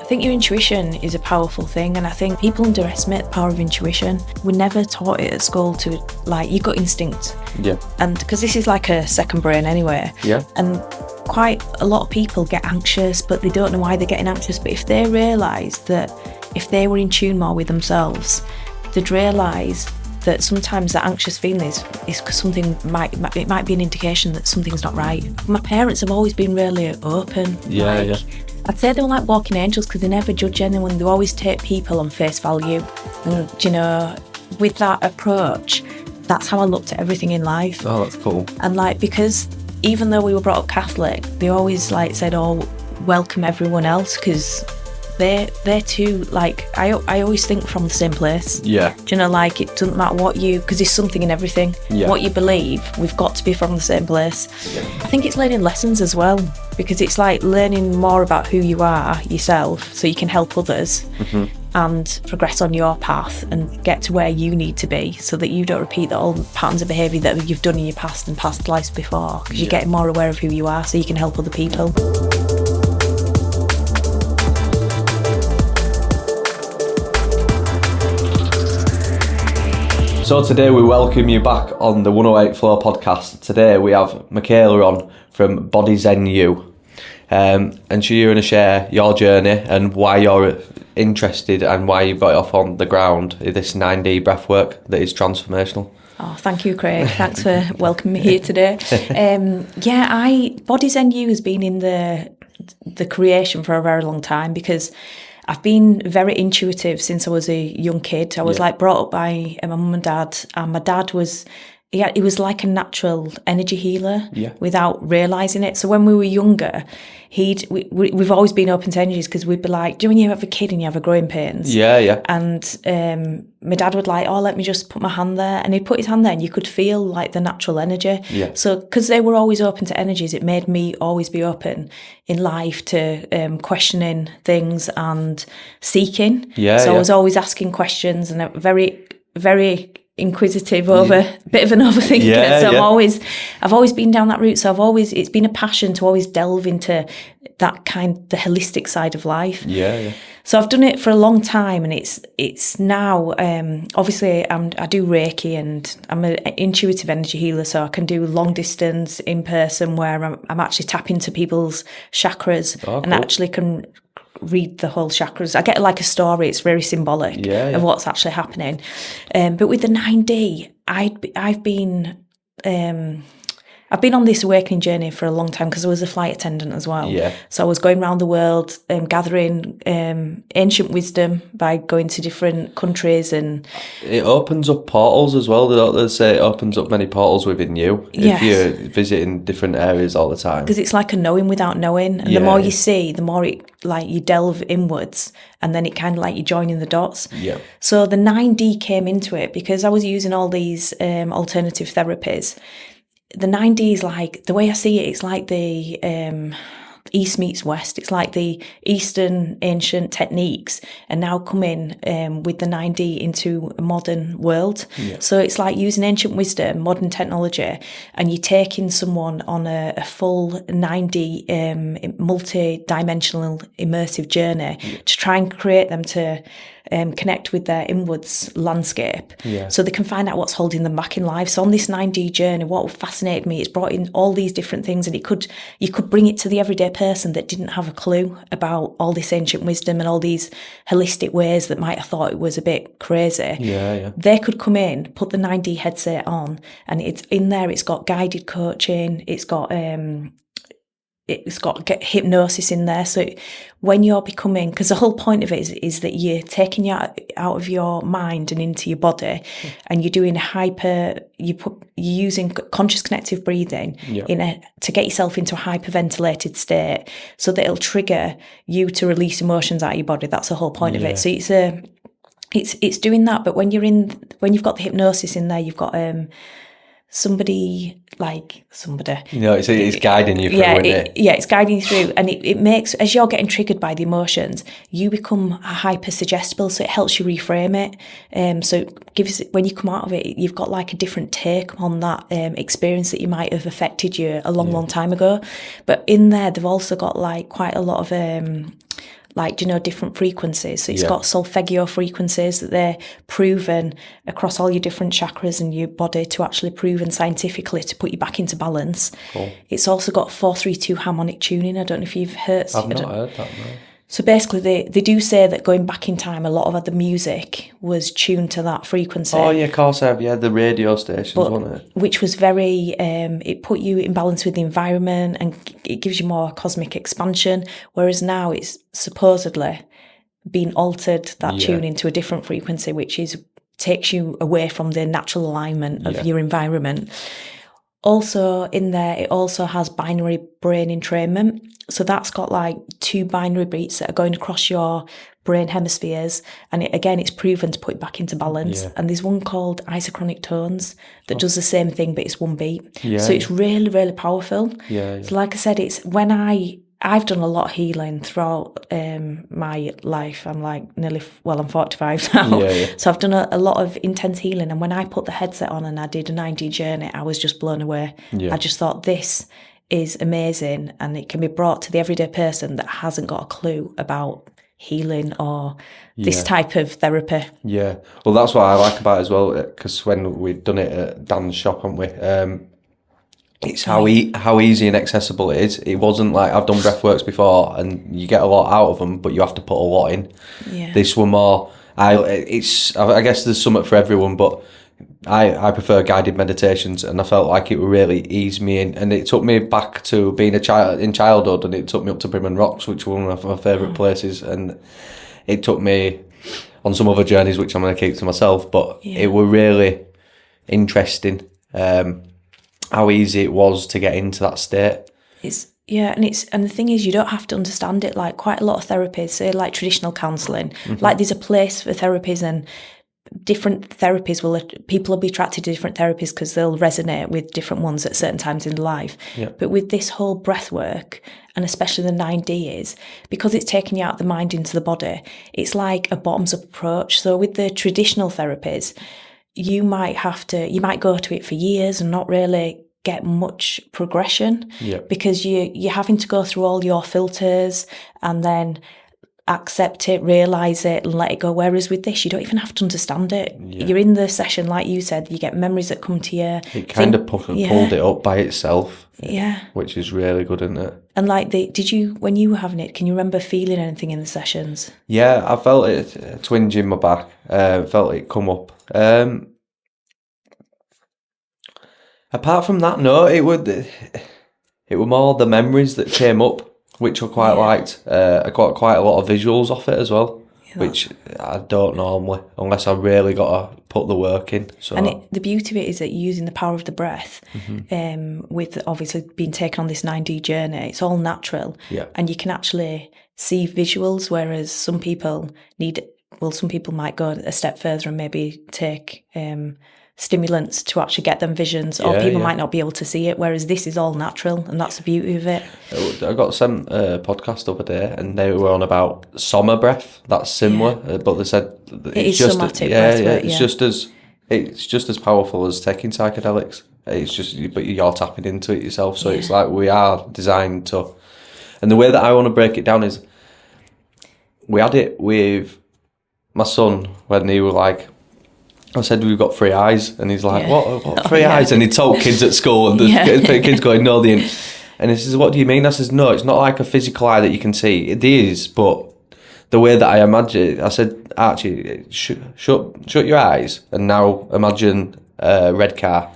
I think your intuition is a powerful thing, and I think people underestimate the power of intuition. We're never taught it at school to, like, your gut instinct. Yeah. And because this is like a second brain anyway. Yeah. And quite a lot of people get anxious, but they don't know why they're getting anxious. But if they realised that if they were in tune more with themselves, they'd realise that sometimes that anxious feeling is because something might be an indication that something's not right. My parents have always been really open. Yeah. I'd say they were like walking angels because they never judge anyone. They always take people on face value. And, you know, with that approach, that's how I looked at everything in life. Oh, that's cool. And like, because even though we were brought up Catholic, they always like said, oh, welcome everyone else, because they're too, like, I always think from the same place. Yeah. Do you know, like, it doesn't matter what you, because there's something in everything. Yeah. What you believe, we've got to be from the same place. Yeah. I think it's learning lessons as well, because it's like learning more about who you are yourself so you can help others and progress on your path and get to where you need to be so that you don't repeat the old patterns of behaviour that you've done in your past and past lives before, because you're getting more aware of who you are so you can help other people. So today we welcome you back on the 108 Flow podcast. Today we have Michaela on from Body Zen You. And you're going to share your journey and why you're interested and why you've got it off on the ground in this 9D breathwork that is transformational. Oh, thank you, Craig. Thanks for welcoming me here today. Body Zen You has been in the creation for a very long time because I've been very intuitive since I was a young kid. I was like brought up by my mum and dad, and my dad was, he was like a natural energy healer without realising it. So when we were younger, we've always been open to energies because we'd be like, do you know when you have a kid and you have a growing pains? Yeah. And my dad would like, oh, let me just put my hand there. And he'd put his hand there and you could feel like the natural energy. Yeah. So because they were always open to energies, it made me always be open in life to questioning things and seeking. I was always asking questions and very, very inquisitive bit of an overthinker. I've always been down that route. So it's been a passion to always delve into that the holistic side of life. So I've done it for a long time, and it's now obviously I do Reiki and I'm an intuitive energy healer, so I can do long distance in person where I'm actually tapping into people's chakras and actually can read the whole chakras. I get like a story. It's very symbolic of what's actually happening. But with the 9D, I've been on this awakening journey for a long time because I was a flight attendant as well. So I was going around the world gathering ancient wisdom by going to different countries, and it opens up portals as well. They say it opens up many portals within you if you're visiting different areas all the time. Because it's like a knowing without knowing, and the more you see, the more it like you delve inwards, and then it kind of like you're joining the dots. So the 9D came into it because I was using all these alternative therapies. The 9D is like, the way I see it, it's like the East meets West. It's like the Eastern ancient techniques are now coming with the 9D into a modern world. So it's like using ancient wisdom, modern technology, and you're taking someone on a full 9D multi-dimensional immersive journey to try and create them to connect with their inwards landscape so they can find out what's holding them back in life. So on this 9D journey, what fascinated me, it's brought in all these different things, and you could bring it to the everyday person that didn't have a clue about all this ancient wisdom and all these holistic ways that might have thought it was a bit crazy. They could come in, put the 9D headset on, and it's in there, it's got guided coaching, it's got hypnosis in there. So when you're becoming, because the whole point of it is that you're taking you out of your mind and into your body, and you're doing you're using conscious connective breathing to get yourself into a hyperventilated state, so that it'll trigger you to release emotions out of your body. That's the whole point of it. So it's doing that. But when you've got the hypnosis in there, you've got somebody. You know, it's guiding you through, isn't it? It's guiding you through, and it makes, as you're getting triggered by the emotions, you become hyper suggestible, so it helps you reframe it. So it gives, when you come out of it, you've got like a different take on that experience that you might have affected you a long time ago. But in there, they've also got like quite a lot of like, different frequencies. So it's got solfeggio frequencies that they're proven across all your different chakras in your body to actually proven scientifically to put you back into balance. Cool. It's also got 432 harmonic tuning. I don't know if you've heard. I've not heard that, no. So basically, they do say that going back in time, a lot of the music was tuned to that frequency. Oh, yeah, of course I have. Yeah, the radio stations, wasn't it? Which was very, it put you in balance with the environment and it gives you more cosmic expansion. Whereas now it's supposedly been altered, that tuning to a different frequency, which takes you away from the natural alignment of your environment. Also in there, it also has binary brain entrainment. So that's got like 2 binary beats that are going across your brain hemispheres. And it's proven to put it back into balance. Yeah. And there's one called isochronic tones that does the same thing, but it's 1 beat. Yeah. So it's really, really powerful. Yeah. So like I said, it's when I've done a lot of healing throughout my life. I'm like I'm 45 now. Yeah. So I've done a lot of intense healing. And when I put the headset on and I did a 9D journey, I was just blown away. Yeah. I just thought this is amazing and it can be brought to the everyday person that hasn't got a clue about healing or this type of therapy. Yeah. Well, that's what I like about it as well, because when we've done it at Dan's shop, haven't we? It's how easy and accessible it is. It wasn't like I've done breathworks before and you get a lot out of them, but you have to put a lot in. Yeah. This were more. I guess there's something for everyone, but I prefer guided meditations, and I felt like it would really ease me in. And it took me back to being a child in childhood, and it took me up to Brimham Rocks, which was one of my favourite places. And it took me on some other journeys, which I'm going to keep to myself. But it were really interesting. How easy it was to get into that state. And the thing is, you don't have to understand it. Like quite a lot of therapies, say like traditional counselling, like there's a place for therapies, and different therapies people will be attracted to different therapies because they'll resonate with different ones at certain times in life. Yeah. But with this whole breath work, and especially the 9D is, because it's taking you out of the mind into the body, it's like a bottoms-up approach. So with the traditional therapies, you might go to it for years and not really get much progression because you're having to go through all your filters and then accept it, realise it and let it go. Whereas with this, you don't even have to understand it. Yeah. You're in the session, like you said, you get memories that come to you. It kind of pulled it up by itself. Yeah. Which is really good, isn't it? And like, when you were having it, can you remember feeling anything in the sessions? Yeah, I felt it, a twinge in my back. Felt it come up. Apart from that, no, it were more the memories that came up, which I quite liked. I got quite a lot of visuals off it as well, which I don't normally, unless I really got to put the work in. So. And the beauty of it is that you're using the power of the breath, with obviously being taken on this 9D journey. It's all natural, and you can actually see visuals, whereas some people might go a step further and maybe take stimulants to actually get them visions, or people might not be able to see it, whereas this is all natural, and that's the beauty of it. I got sent a podcast the other day and they were on about soma breath. That's similar, but they said it's just somatic breath, it's just as powerful as taking psychedelics. It's just, but you're tapping into it yourself, so it's like we are designed to. And the way that I want to break it down is, we had it with my son when he was like, I said, we've got 3 eyes. And he's like, what 3 eyes? And he told kids at school, and the kids going, no, they ain't. And he says, what do you mean? I says, no, it's not like a physical eye that you can see. It is, but the way that I imagine it, I said, Archie, shut your eyes and now imagine a red car.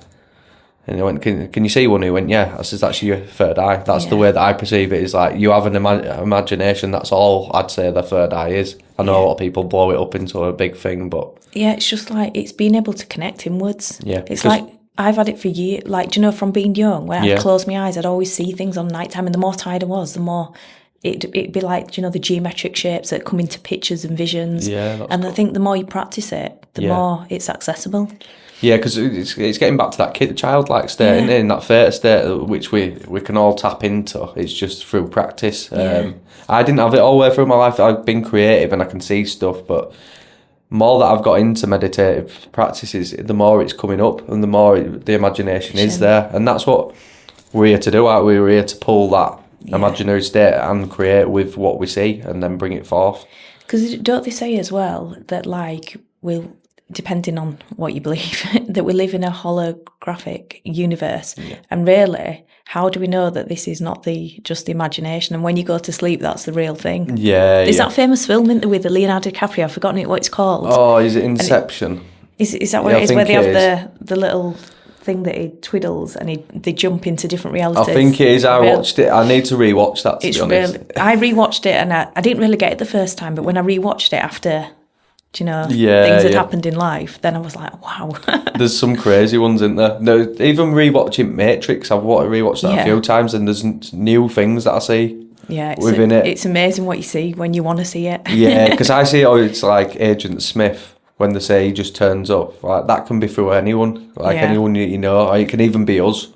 And he went, can you see one? He went, yeah. I says, that's your third eye. That's the way that I perceive it. Is like, you have an imagination. That's all I'd say the third eye is. I know a lot of people blow it up into a big thing, but... Yeah, it's just like, it's being able to connect inwards. Yeah. It's like, I've had it for years. Like, do you know, from being young, when I'd close my eyes, I'd always see things on night time. And the more tired I was, the more... It'd be like, do you know, the geometric shapes that come into pictures and visions. Yeah, and cool. I think the more you practice it, the more it's accessible. Yeah, because it's getting back to that childlike state, in that theta state, which we can all tap into. It's just through practice. I didn't have it all the way through my life. I've been creative and I can see stuff, but more that I've got into meditative practices, the more it's coming up and the more the imagination is there. And that's what we're here to do, aren't we? We're here to pull that imaginary state and create with what we see and then bring it forth. Because don't they say as well that like depending on what you believe, that we live in a holographic universe, and really, how do we know that this is not just the imagination? And when you go to sleep, that's the real thing. Yeah, There's that famous film with Leonardo DiCaprio. I've forgotten what it's called. Oh, is it Inception? Is that what it is? Where they have the little thing that he twiddles and they jump into different realities. I think it is. I watched it. I need to rewatch that. To be honest, I rewatched it and I didn't really get it the first time, but when I rewatched it after, things had happened in life, then I was like, wow. There's some crazy ones in there. No, even rewatching Matrix, I've rewatched that a few times, and there's new things that I see. Yeah, within it. It's amazing what you see when you want to see it. Yeah, because I see it's like Agent Smith. When they say he just turns up, like that can be through anyone, anyone you know, or it can even be us.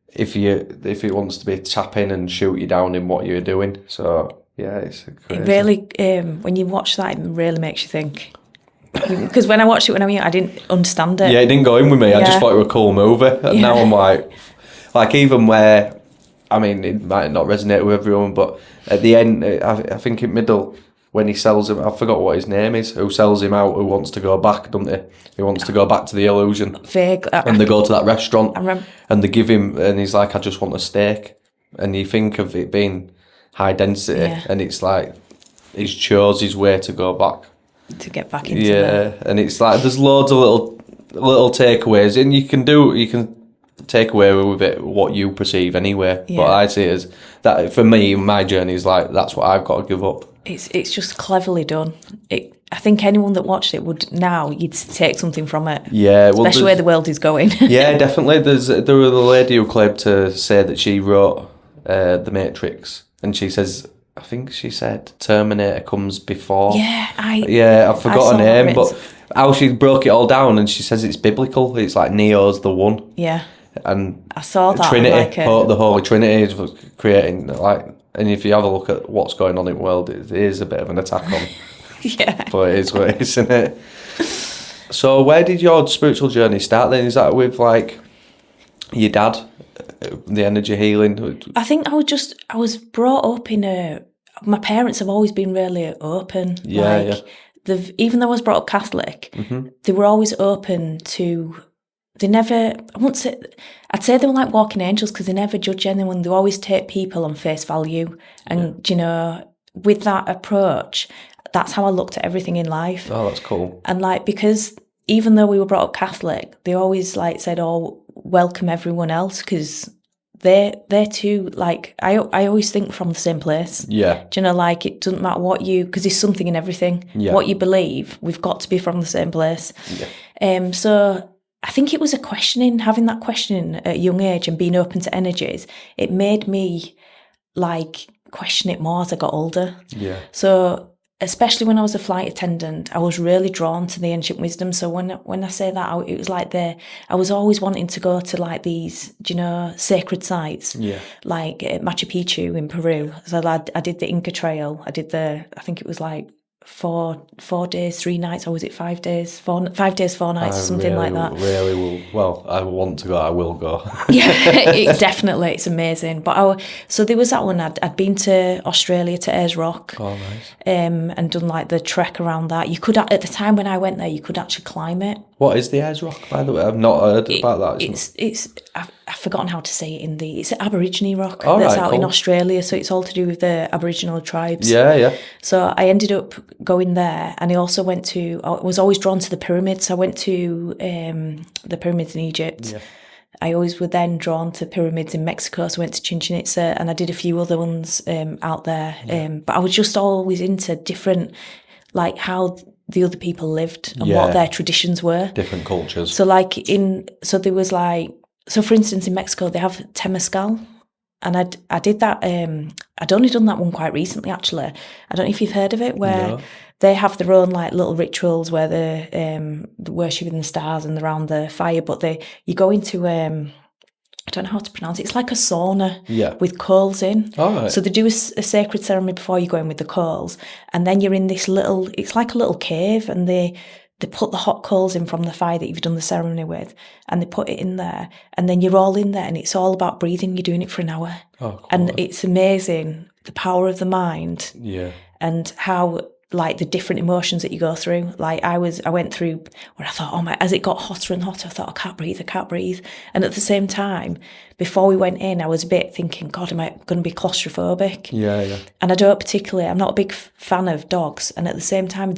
If it wants to be tap in and shoot you down in what you're doing. So yeah, it's crazy. It really, when you watch that, it really makes you think. Because when I watched it when I was young, I didn't understand it. Yeah, it didn't go in with me. I just thought it was a cool movie, and now I'm like even where, I mean, it might not resonate with everyone, but at the end, I think in middle. When he sells him, I forgot what his name is, who sells him out, who wants to go back, doesn't he? He wants to go back to the illusion. Vague. And they go to that restaurant and they give him, and he's like, I just want a steak. And you think of it being high density, and it's like, he's chose his way to go back. To get back into and it's like, there's loads of little takeaways, and you can take away with it what you perceive anyway. Yeah. But I see it as, that for me, my journey is like, that's what I've got to give up. It's just cleverly done. I think anyone that watched it you'd take something from it. Yeah, well, especially where the world is going. Yeah, definitely. There was a lady who claimed to say that she wrote The Matrix, and she says, I think she said Terminator comes before. I forgot her name, but how she broke it all down, and she says it's biblical. It's like Neo's the one. Yeah. And I saw that. Trinity, the Holy Trinity is creating like. And if you have a look at what's going on in the world, it is a bit of an attack on. But it is what it is, isn't it? So where did your spiritual journey start then? Is that with like your dad, the energy healing? I think I was brought up in my parents have always been really open. Even though I was brought up Catholic, they were always open to. I'd say they were like walking angels because they never judge anyone. They always take people on face value. And, with that approach, that's how I looked at everything in life. Oh, that's cool. And because even though we were brought up Catholic, they always said, oh, welcome everyone else because they're too, I always think from the same place. Yeah. It doesn't matter what because there's something in everything. Yeah. What you believe, we've got to be from the same place. Yeah. So I think it was having that questioning at a young age and being open to energies. It made me question it more as I got older. Yeah. So especially when I was a flight attendant, I was really drawn to the ancient wisdom. So when I say that, it was I was always wanting to go to these, sacred sites. Yeah. Like Machu Picchu in Peru. So I did the Inca Trail. I think it was 4 days, 3 nights, or was it 5 days? 5 days, 4 nights, or something like that. Really will. Well, I want to go. I will go. Definitely, it's amazing. But so there was that one. I'd been to Australia to Ayers Rock. Oh, nice. And done the trek around that. You could at the time when I went there, you could actually climb it. What is the Ayers Rock, by the way? I've not heard about that. I've forgotten how to say it it's an Aborigine rock that's out in Australia, so it's all to do with the Aboriginal tribes. Yeah. So I ended up going there, and I also I was always drawn to the pyramids. I went to the pyramids in Egypt. Yeah. I always were then drawn to pyramids in Mexico, so I went to Chichen Itza, and I did a few other ones out there. Yeah. But I was just always into different, how the other people lived and what their traditions were. Different cultures. So there was so for instance in Mexico they have Temazcal, and I did that. I'd only done that one quite recently actually. I don't know if you've heard of it, where they have their own little rituals where they're worshipping the stars and they're around the fire, but you go into I don't know how to pronounce it. It's like a sauna with coals in. Oh, right. So they do a sacred ceremony before you go in with the coals, and then you're in this it's like a little cave, and they they put the hot coals in from the fire that you've done the ceremony with, and they put it in there, and then you're all in there, and it's all about breathing. You're doing it for an hour. Oh, cool. And it's amazing, the power of the mind. Yeah. And how, like, the different emotions that you go through. Like, I went through where I thought, as it got hotter and hotter, I thought, I can't breathe. And at the same time, before we went in, I was a bit thinking, God, am I going to be claustrophobic? Yeah. And I'm not a big fan of dogs. And at the same time,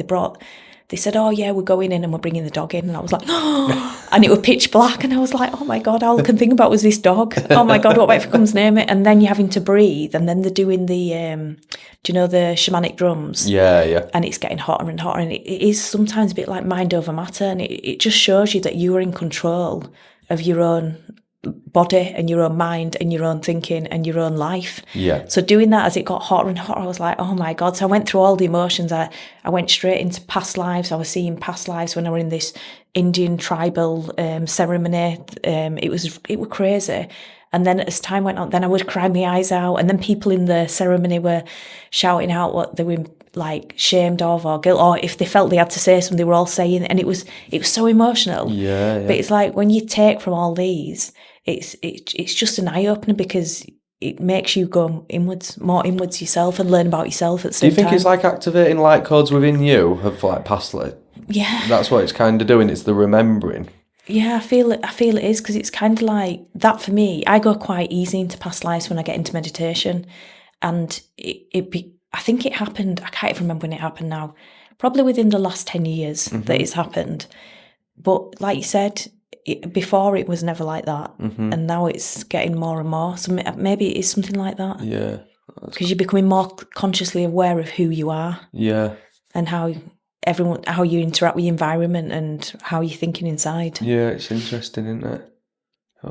they said, oh yeah, we're going in and we're bringing the dog in. And I was like, oh, and it was pitch black. And I was like, oh my God, all I can think about was this dog. Oh my God, what if it comes near me? And then you're having to breathe. And then they're doing the, do you know, the shamanic drums? Yeah. And it's getting hotter and hotter. And it is sometimes a bit like mind over matter. And it just shows you that you are in control of your own body and your own mind and your own thinking and your own life. Yeah. So doing that as it got hotter and hotter, I was like, oh my God. So I went through all the emotions. I went straight into past lives. I was seeing past lives when I was in this Indian tribal ceremony. It was crazy. And then as time went on, then I would cry my eyes out. And then people in the ceremony were shouting out what they were like shamed of or guilt, or if they felt they had to say something, they were all saying, and it was so emotional. Yeah. But it's like when you take from all these, it's just an eye opener, because it makes you go more inwards yourself and learn about yourself at the same time. Do you think it's like activating light codes within you of like past life? Yeah. That's what it's kind of doing. It's the remembering. Yeah, I feel it is, because it's kind of like that for me. I go quite easy into past lives when I get into meditation, and I think it happened. I can't even remember when it happened now. Probably within the last 10 years that it's happened. But like you said, before it was never like that, and now it's getting more and more. So maybe it is something like that. Yeah, because you're becoming more consciously aware of who you are. Yeah, and how you interact with your environment and how you're thinking inside. Yeah, it's interesting, isn't it?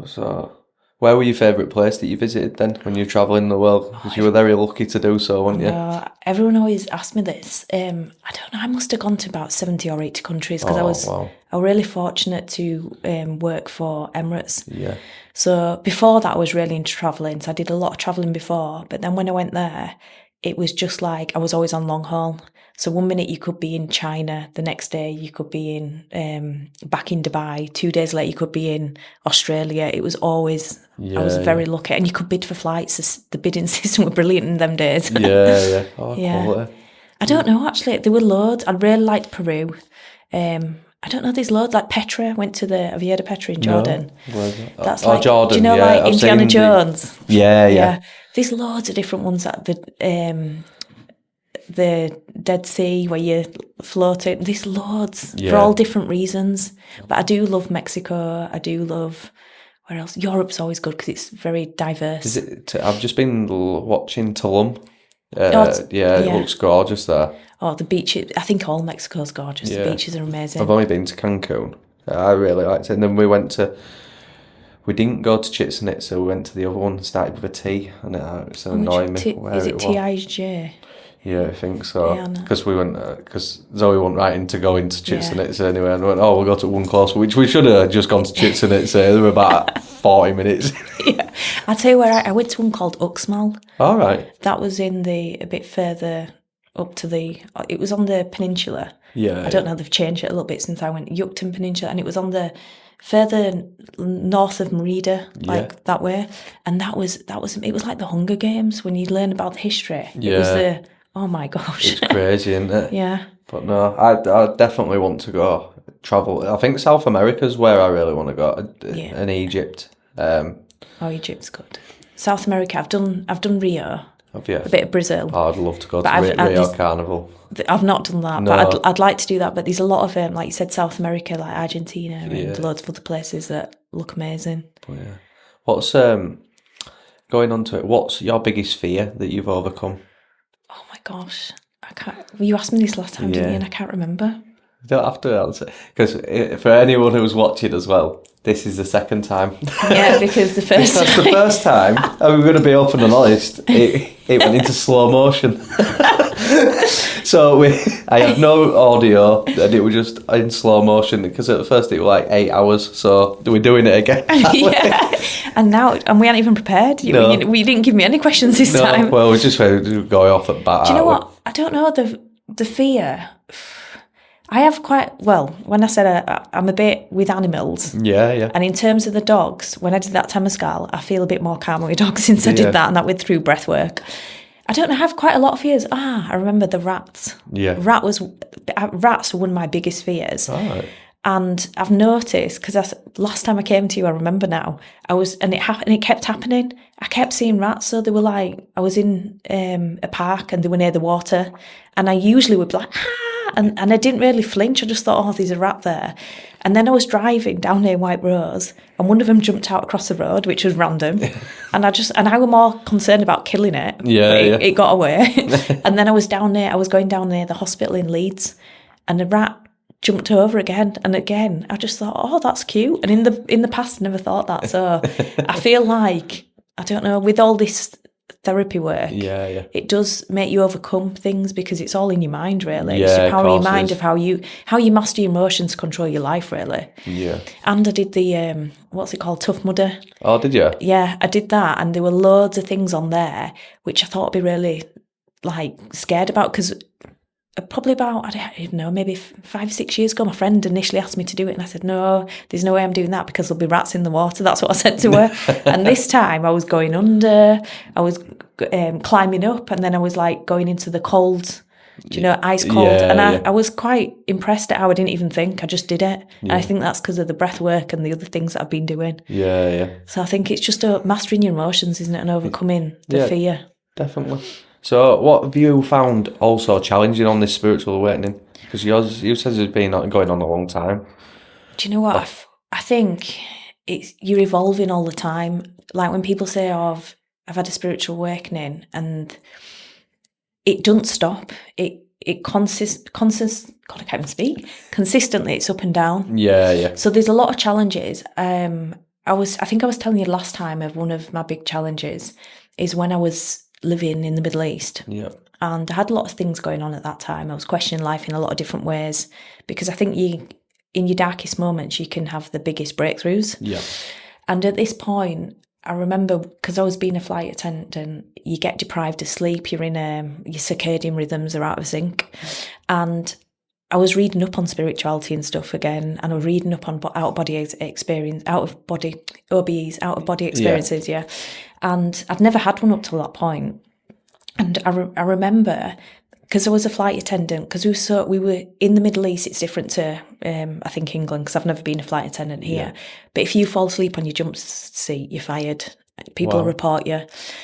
So, where were your favourite place that you visited then when you were travelling the world? Because you were very lucky to do so, weren't you? Everyone always asks me this. I don't know, I must have gone to about 70 or 80 countries, because I was really fortunate to work for Emirates. Yeah. So before that I was really into travelling, so I did a lot of travelling before, but then when I went there, it was just like I was always on long haul. So one minute you could be in China, the next day you could be in back in Dubai, 2 days later you could be in Australia. It was always, I was very lucky. And you could bid for flights. The bidding system were brilliant in them days. Yeah. Oh, yeah. I don't know, actually. There were loads. I really liked Peru. I don't know, there's loads. Like Petra, have you heard of Petra in Jordan? No. Where's that? That's like, Jordan, do you know, like I've Indiana Jones? Yeah. There's loads of different ones at the Dead Sea where you float it. There's loads for all different reasons. But I do love Mexico. I do love, where else? Europe's always good because it's very diverse. I've just been watching Tulum. It looks gorgeous there. Oh, the beaches. I think all Mexico's gorgeous. Yeah. The beaches are amazing. I've only been to Cancun. I really liked it. And then we didn't go to Chichen Itza, we went to the other one, started with a T, and it's annoying me. Is it T-I-J? Yeah, I think so. Because because Zoe went right into going to Chichen Itza anyway, and went, we'll go to one close, which we should have just gone to Chichen Itza. There were about 40 minutes. Yeah. I'll tell you where I went to one called Uxmal. All right. That was in a bit further up to it was on the peninsula. Yeah. I don't know, they've changed it a little bit since I went. Yucatan Peninsula, and it was on the further north of Merida, that way. And it was like the Hunger Games when you learn about the history. Yeah. It was oh my gosh. It's crazy, isn't it? Yeah. But no, I definitely want to go travel. I think South America's where I really want to go, and Egypt. Egypt's good. South America, I've done Rio. Have you? A bit of Brazil. Oh, I'd love to go to Rio Carnival. I've not done that, but I'd like to do that. But there's a lot of, like you said, South America, like Argentina, and loads of other places that look amazing. Oh, yeah. What's going on to it? What's your biggest fear that you've overcome? Oh my gosh, I can't. You asked me this last time, didn't you? And I can't remember. You don't have to answer, because for anyone who's watching as well, this is the second time. Yeah, because the first time, and we're going to be open and honest, it went into slow motion. So I had no audio, and it was just in slow motion, because at first it was like 8 hours, so we're doing it again. Yeah, and we aren't even prepared. We didn't give me any questions this time. Well, we're just going off at bat. Do you know what? I don't know, the fear. I have when I said I'm a bit with animals. Yeah. And in terms of the dogs, when I did that Temescal, I feel a bit more calmer with dogs since I did that, and that with through breath work. I don't know, I have quite a lot of fears. I remember the rats. Yeah. Rats were one of my biggest fears. All right. And I've noticed, because last time I came to you, I remember now, it kept happening. I kept seeing rats. So they were like, I was in a park and they were near the water, and I usually would be like, and I didn't really flinch. I just thought, oh, there's a rat there. And then I was driving down near White Rose, and one of them jumped out across the road, which was random. and I was more concerned about killing it. Yeah, it got away. And then I was going down near the hospital in Leeds, and the rat jumped over again and again. I just thought, oh, that's cute. And in the past, I never thought that. So I feel like, I don't know, with all this therapy work, it does make you overcome things, because it's all in your mind, really. It's the power of your mind, of how you master your emotions, control your life, really. Yeah. And I did the what's it called, Tough Mudder. Oh, did you? Yeah, I did that, and there were loads of things on there which I thought I'd be really scared about, because probably about, I don't even know, maybe 5 or 6 years ago, my friend initially asked me to do it, and I said, no, there's no way I'm doing that, because there'll be rats in the water. That's what I said to her. And this time I was going under, I was climbing up, and then I was going into the cold, ice cold. I was quite impressed at how I didn't even think. I just did it. And I think that's because of the breath work and the other things that I've been doing. Yeah. So I think it's just mastering your emotions, isn't it, and overcoming the fear. Definitely. So what have you found also challenging on this spiritual awakening? Because you said it's been going on a long time. Do you know what? I think you're evolving all the time. Like when people say, oh, I've had a spiritual awakening, and it doesn't stop. It God, I can't even speak. Consistently, it's up and down. Yeah. So there's a lot of challenges. I think I was telling you last time of one of my big challenges is when I was living in the Middle East. Yeah. And I had a lot of things going on at that time. I was questioning life in a lot of different ways, because I think in your darkest moments, you can have the biggest breakthroughs. Yeah. And at this point, I remember, because I was being a flight attendant, you get deprived of sleep, you're in your circadian rhythms are out of sync. And I was reading up on spirituality and stuff again, and I was reading up on out-of-body experience, OBEs, out-of-body experiences, yeah. And I'd never had one up till that point. And I remember, because I was a flight attendant, because we were in the Middle East, it's different to, I think, England, because I've never been a flight attendant here. Yeah. But if you fall asleep on your jump seat, you're fired. People report you.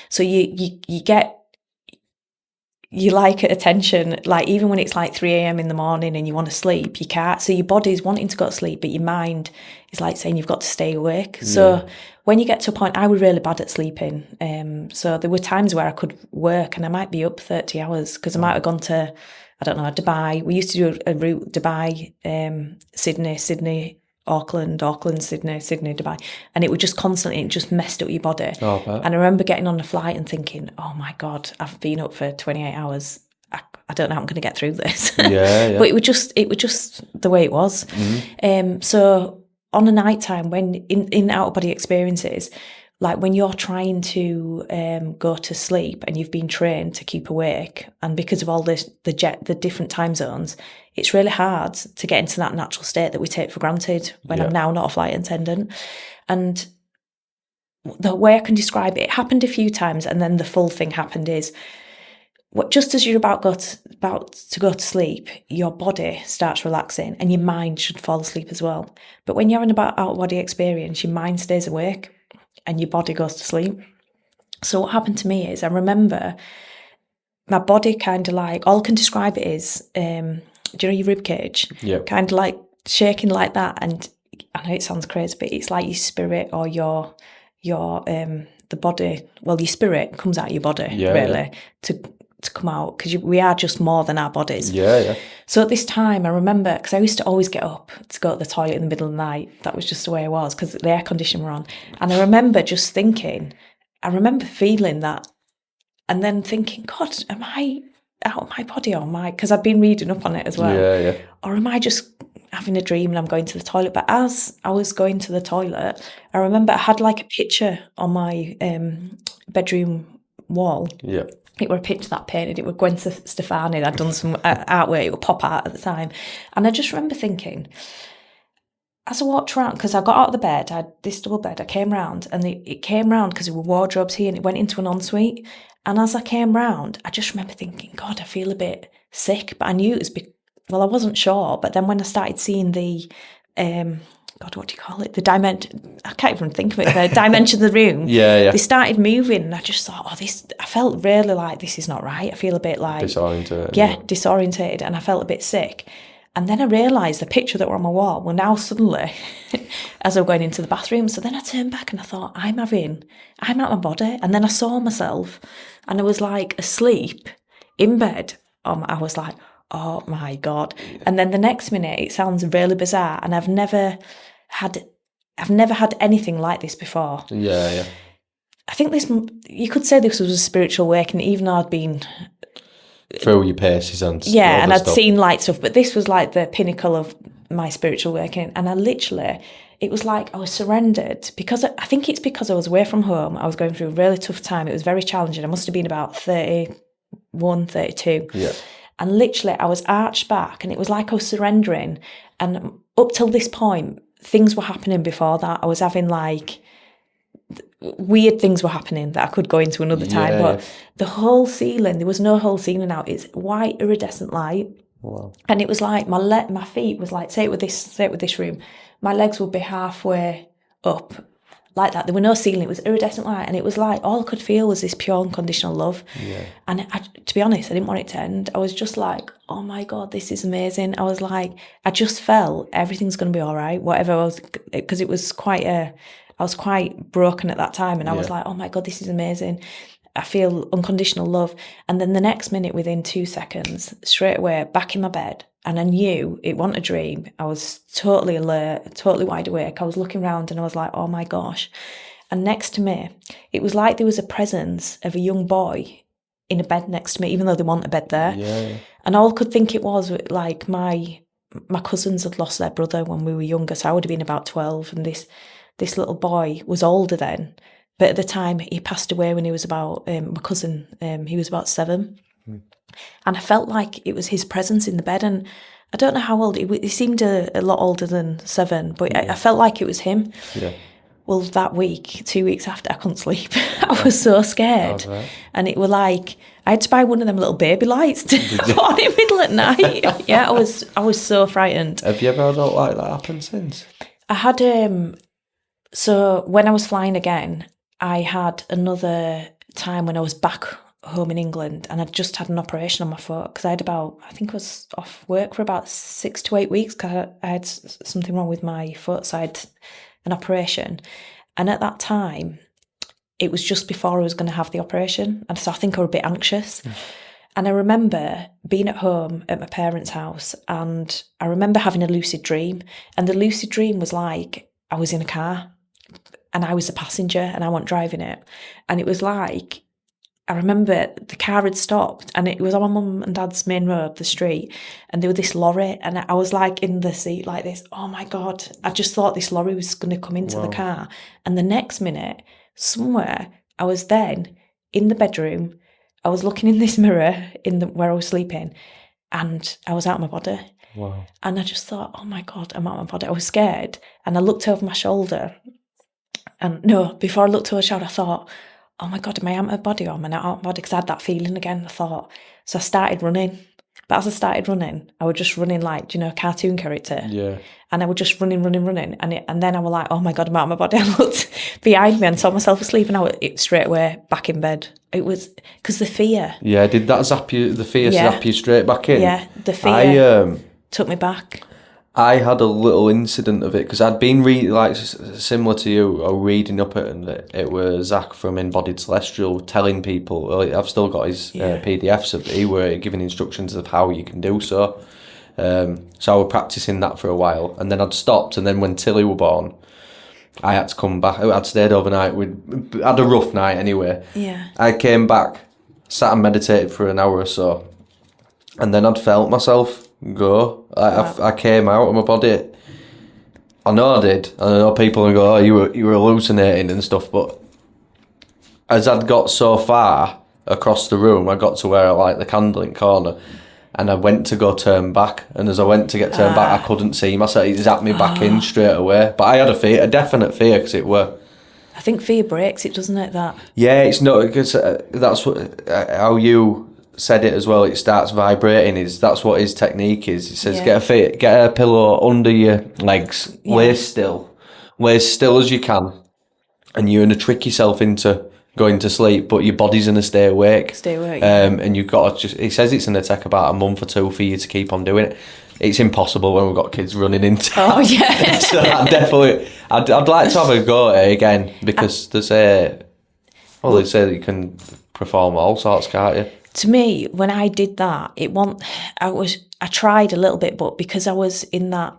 So you get, you at attention, even when it's 3 a.m. in the morning and you want to sleep, you can't. So your body's wanting to go to sleep, but your mind is saying you've got to stay awake. So when you get to a point, I was really bad at sleeping. So there were times where I could work and I might be up 30 hours, because I might have gone to, I don't know, Dubai. We used to do a route, Dubai, Sydney, Auckland, Sydney, Dubai. And it would just constantly, it just messed up your body. Oh, and I remember getting on a flight and thinking, oh my God, I've been up for 28 hours. I don't know how I'm going to get through this. Yeah. But it was just the way it was. Mm-hmm. So on a night time, when in out-of-body experiences, when you're trying to go to sleep and you've been trained to keep awake, and because of all the different time zones, it's really hard to get into that natural state that we take for granted when I'm now not a flight attendant. And the way I can describe it happened a few times, and then the full thing happened is, just as you're about to go to sleep, your body starts relaxing and your mind should fall asleep as well. But when you're in about out-of-body experience, your mind stays awake and your body goes to sleep. So what happened to me is, I remember my body kind of all I can describe it is, do you know your rib cage? Yeah. Kind of shaking like that. And I know it sounds crazy, but it's your spirit or your the body, your spirit comes out of your body, really, to come out, because we are just more than our bodies. Yeah. So at this time, I remember, because I used to always get up to go to the toilet in the middle of the night. That was just the way I was, because the air conditioner were on. And I remember just thinking, I remember feeling that, and then thinking, God, am I out of my body, or am I, because I've been reading up on it as well. Yeah. Or am I just having a dream and I'm going to the toilet? But as I was going to the toilet, I remember I had a picture on my bedroom wall. Yeah. it were a picture that I painted. It was Gwen Stefani. I'd done some artwork. It was pop art at the time. And I just remember thinking, as I walked around, because I got out of the bed, I had this double bed, I came round, and it came round because there were wardrobes here, and it went into an ensuite. And as I came round, I just remember thinking, God, I feel a bit sick. But I knew it was, I wasn't sure. But then when I started seeing the, God, what do you call it? The dimension, I can't even think of it, the dimension of the room. Yeah. They started moving, and I just thought, I felt really like, this is not right. I feel a bit like... disorientated. Yeah, disorientated, and I felt a bit sick. And then I realised the picture that were on my wall were now suddenly, as I was going into the bathroom. So then I turned back and I thought, I'm out of my body. And then I saw myself and I was like asleep in bed. I was like, oh my God. And then the next minute, it sounds really bizarre. And I've never had anything like this before. Yeah. I think you could say this was a spiritual awakening, even though I'd been... through your paces and and I'd seen light stuff, but this was like the pinnacle of my spiritual awakening. And it was like I was surrendered, because I think it's because I was away from home. I was going through a really tough time. It was very challenging. I must have been about 31, 32. Yeah. And literally I was arched back, and it was like I was surrendering. And up till this point, things were happening before that. I was having like... weird things were happening that I could go into another time, but the whole ceiling, there was no whole ceiling now. It's white iridescent light. Wow. And it was like my feet was like, say it with this room, my legs would be halfway up like that. There were no ceiling. It was iridescent light, and it was like all I could feel was this pure unconditional love. And to be honest, I didn't want it to end. I was just like, oh my God, this is amazing. I was like, I just felt everything's going to be all right, whatever I was, because it was I was quite broken at that time, and I was like, oh my God, this is amazing. I feel unconditional love. And then the next minute, within 2 seconds, straight away, back in my bed. And I knew it wasn't a dream. I was totally alert, totally wide awake. I was looking around and I was like, oh my gosh. And next to me, it was like there was a presence of a young boy in a bed next to me, even though there wasn't a bed there. Yeah. And all I could think it was like my cousins had lost their brother when we were younger. So I would have been about 12, and this little boy was older then, but at the time he passed away when he was about, my cousin, he was about 7. And I felt like it was his presence in the bed, and I don't know how old, he seemed a lot older than 7, but I felt like it was him. Yeah. Well, that week, 2 weeks after, I couldn't sleep. I was so scared. Right. And it was like, I had to buy one of them little baby lights to put on in the middle at night. Yeah, I was so frightened. Have you ever had something like that happen since? I had, so when I was flying again, I had another time when I was back home in England, and I'd just had an operation on my foot, because I think I was off work for about 6 to 8 weeks because I had something wrong with my foot, so I had an operation. And at that time, it was just before I was going to have the operation, and so I think I was a bit anxious. And I remember being at home at my parents' house, and I remember having a lucid dream, and the lucid dream was like I was in a car, and I was the passenger, and I wasn't driving it. And it was like, I remember the car had stopped, and it was on my mum and dad's main road, the street, and there was this lorry, and I was like in the seat like this. Oh my God, I just thought this lorry was going to come into the car. And the next minute, somewhere, I was then in the bedroom, I was looking in this mirror where I was sleeping, and I was out of my body. Wow. And I just thought, oh my God, I'm out of my body. I was scared, and I looked over my shoulder. And no, before I looked over my shoulder, I thought, oh my God, am I out of my body, or am I not out of my body? Because I had that feeling again. I thought, so I started running. But as I started running, I was just running like, a cartoon character. Yeah. And I was just running. And then I was like, oh my God, I'm out of my body. I looked behind me and saw myself asleep, and I was straight away back in bed. It was because the fear. Yeah, did that zap you, the fear zap you straight back in? Yeah, the fear took me back. I had a little incident of it, because I'd been similar to you, or reading up it, and it was Zach from Embodied Celestial telling people. I've still got his PDFs of he were giving instructions of how you can do so. So I was practicing that for a while, and then I'd stopped, and then when Tilly were born, I had to come back. I'd stayed overnight. We'd had a rough night anyway. Yeah. I came back, sat and meditated for an hour or so, and then I'd felt myself go. I came out of my body. I know I did. I know people would go, oh, you were hallucinating and stuff, but as I'd got so far, across the room. I got to where I like the candle in corner, and I went to go turn back, and as I went to get turned back, I couldn't see myself. It zapped me back in straight away. But I had a definite fear, because it were. I think fear breaks it, doesn't it? That. Yeah, it's not, because that's what how you said it as well. It starts vibrating. That's what his technique is. He says, get a pillow under your legs, lay still as you can, and you're gonna trick yourself into going to sleep, but your body's gonna stay awake. And you've got to he says it's gonna take about a month or two for you to keep on doing it. It's impossible when we've got kids running into. Oh yeah. So I'd like to have a go at it again, because they say that you can perform all sorts, can't you? To me, when I did that, I tried a little bit, but because I was in that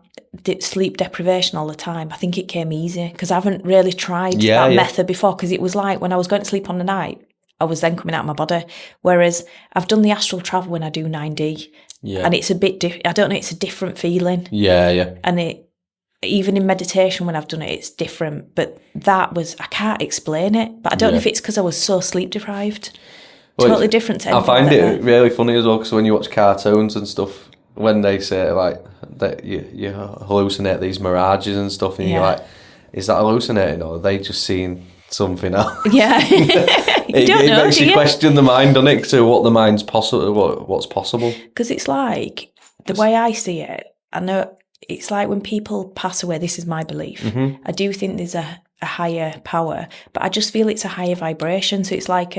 sleep deprivation all the time, I think it came easy, because I haven't really tried that method before, because it was like when I was going to sleep on the night, I was then coming out of my body. Whereas I've done the astral travel when I do 9D, and it's a bit, I don't know, it's a different feeling. Yeah. And even in meditation when I've done it, it's different. But I can't explain it, but I don't know if it's because I was so sleep deprived. Well, totally different to anything. I find it really funny as well, because when you watch cartoons and stuff, when they say like that you hallucinate these mirages and stuff, and you're like, is that hallucinating, or are they just seeing something else? Yeah. It makes you question the mind, doesn't it, to what the mind's possible, what's possible. Because it's like, the way I see it, I know it's like when people pass away, this is my belief. Mm-hmm. I do think there's a higher power, but I just feel it's a higher vibration. So it's like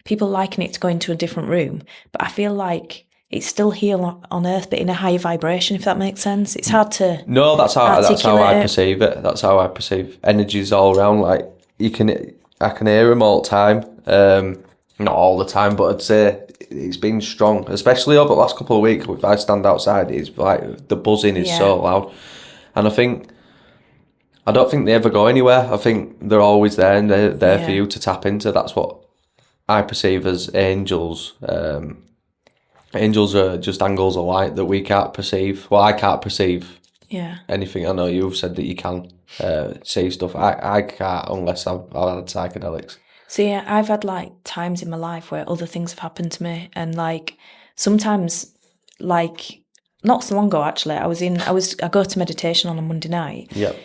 people liken it to going to a different room, but I feel like it's still here on Earth, but in a higher vibration, if that makes sense. It's hard to. No, that's how I perceive it. That's how I perceive energies all around. Like I can hear them all the time. Not all the time, but I'd say it's been strong, especially over the last couple of weeks. If I stand outside, it's like the buzzing is so loud, and I don't think they ever go anywhere. I think they're always there, and they're there for you to tap into. That's what I perceive as angels. Angels are just angles of light that we can't perceive. Well, I can't perceive anything. I know you've said that you can see stuff. I can't unless I've had psychedelics. So yeah, I've had like times in my life where other things have happened to me, and like sometimes, like not so long ago actually, I go to meditation on a Monday night. Yep.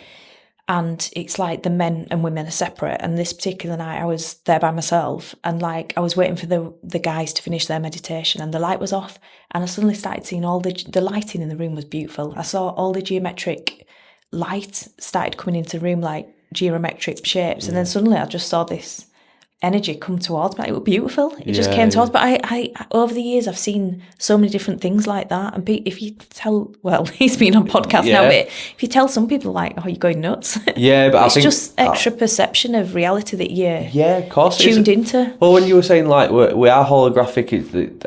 And it's like the men and women are separate. And this particular night I was there by myself, and like I was waiting for the guys to finish their meditation, and the light was off, and I suddenly started seeing all the lighting in the room was beautiful. I saw all the geometric light started coming into the room, like geometric shapes. And then suddenly I just saw this energy come towards me. It was beautiful. It just came towards. But I over the years I've seen so many different things like that. And if you tell, well, he's been on podcast now, but if you tell some people like, oh, you're going nuts. Yeah, but it's just extra perception of reality that you're of course tuned into. Well, when you were saying like we are holographic, it's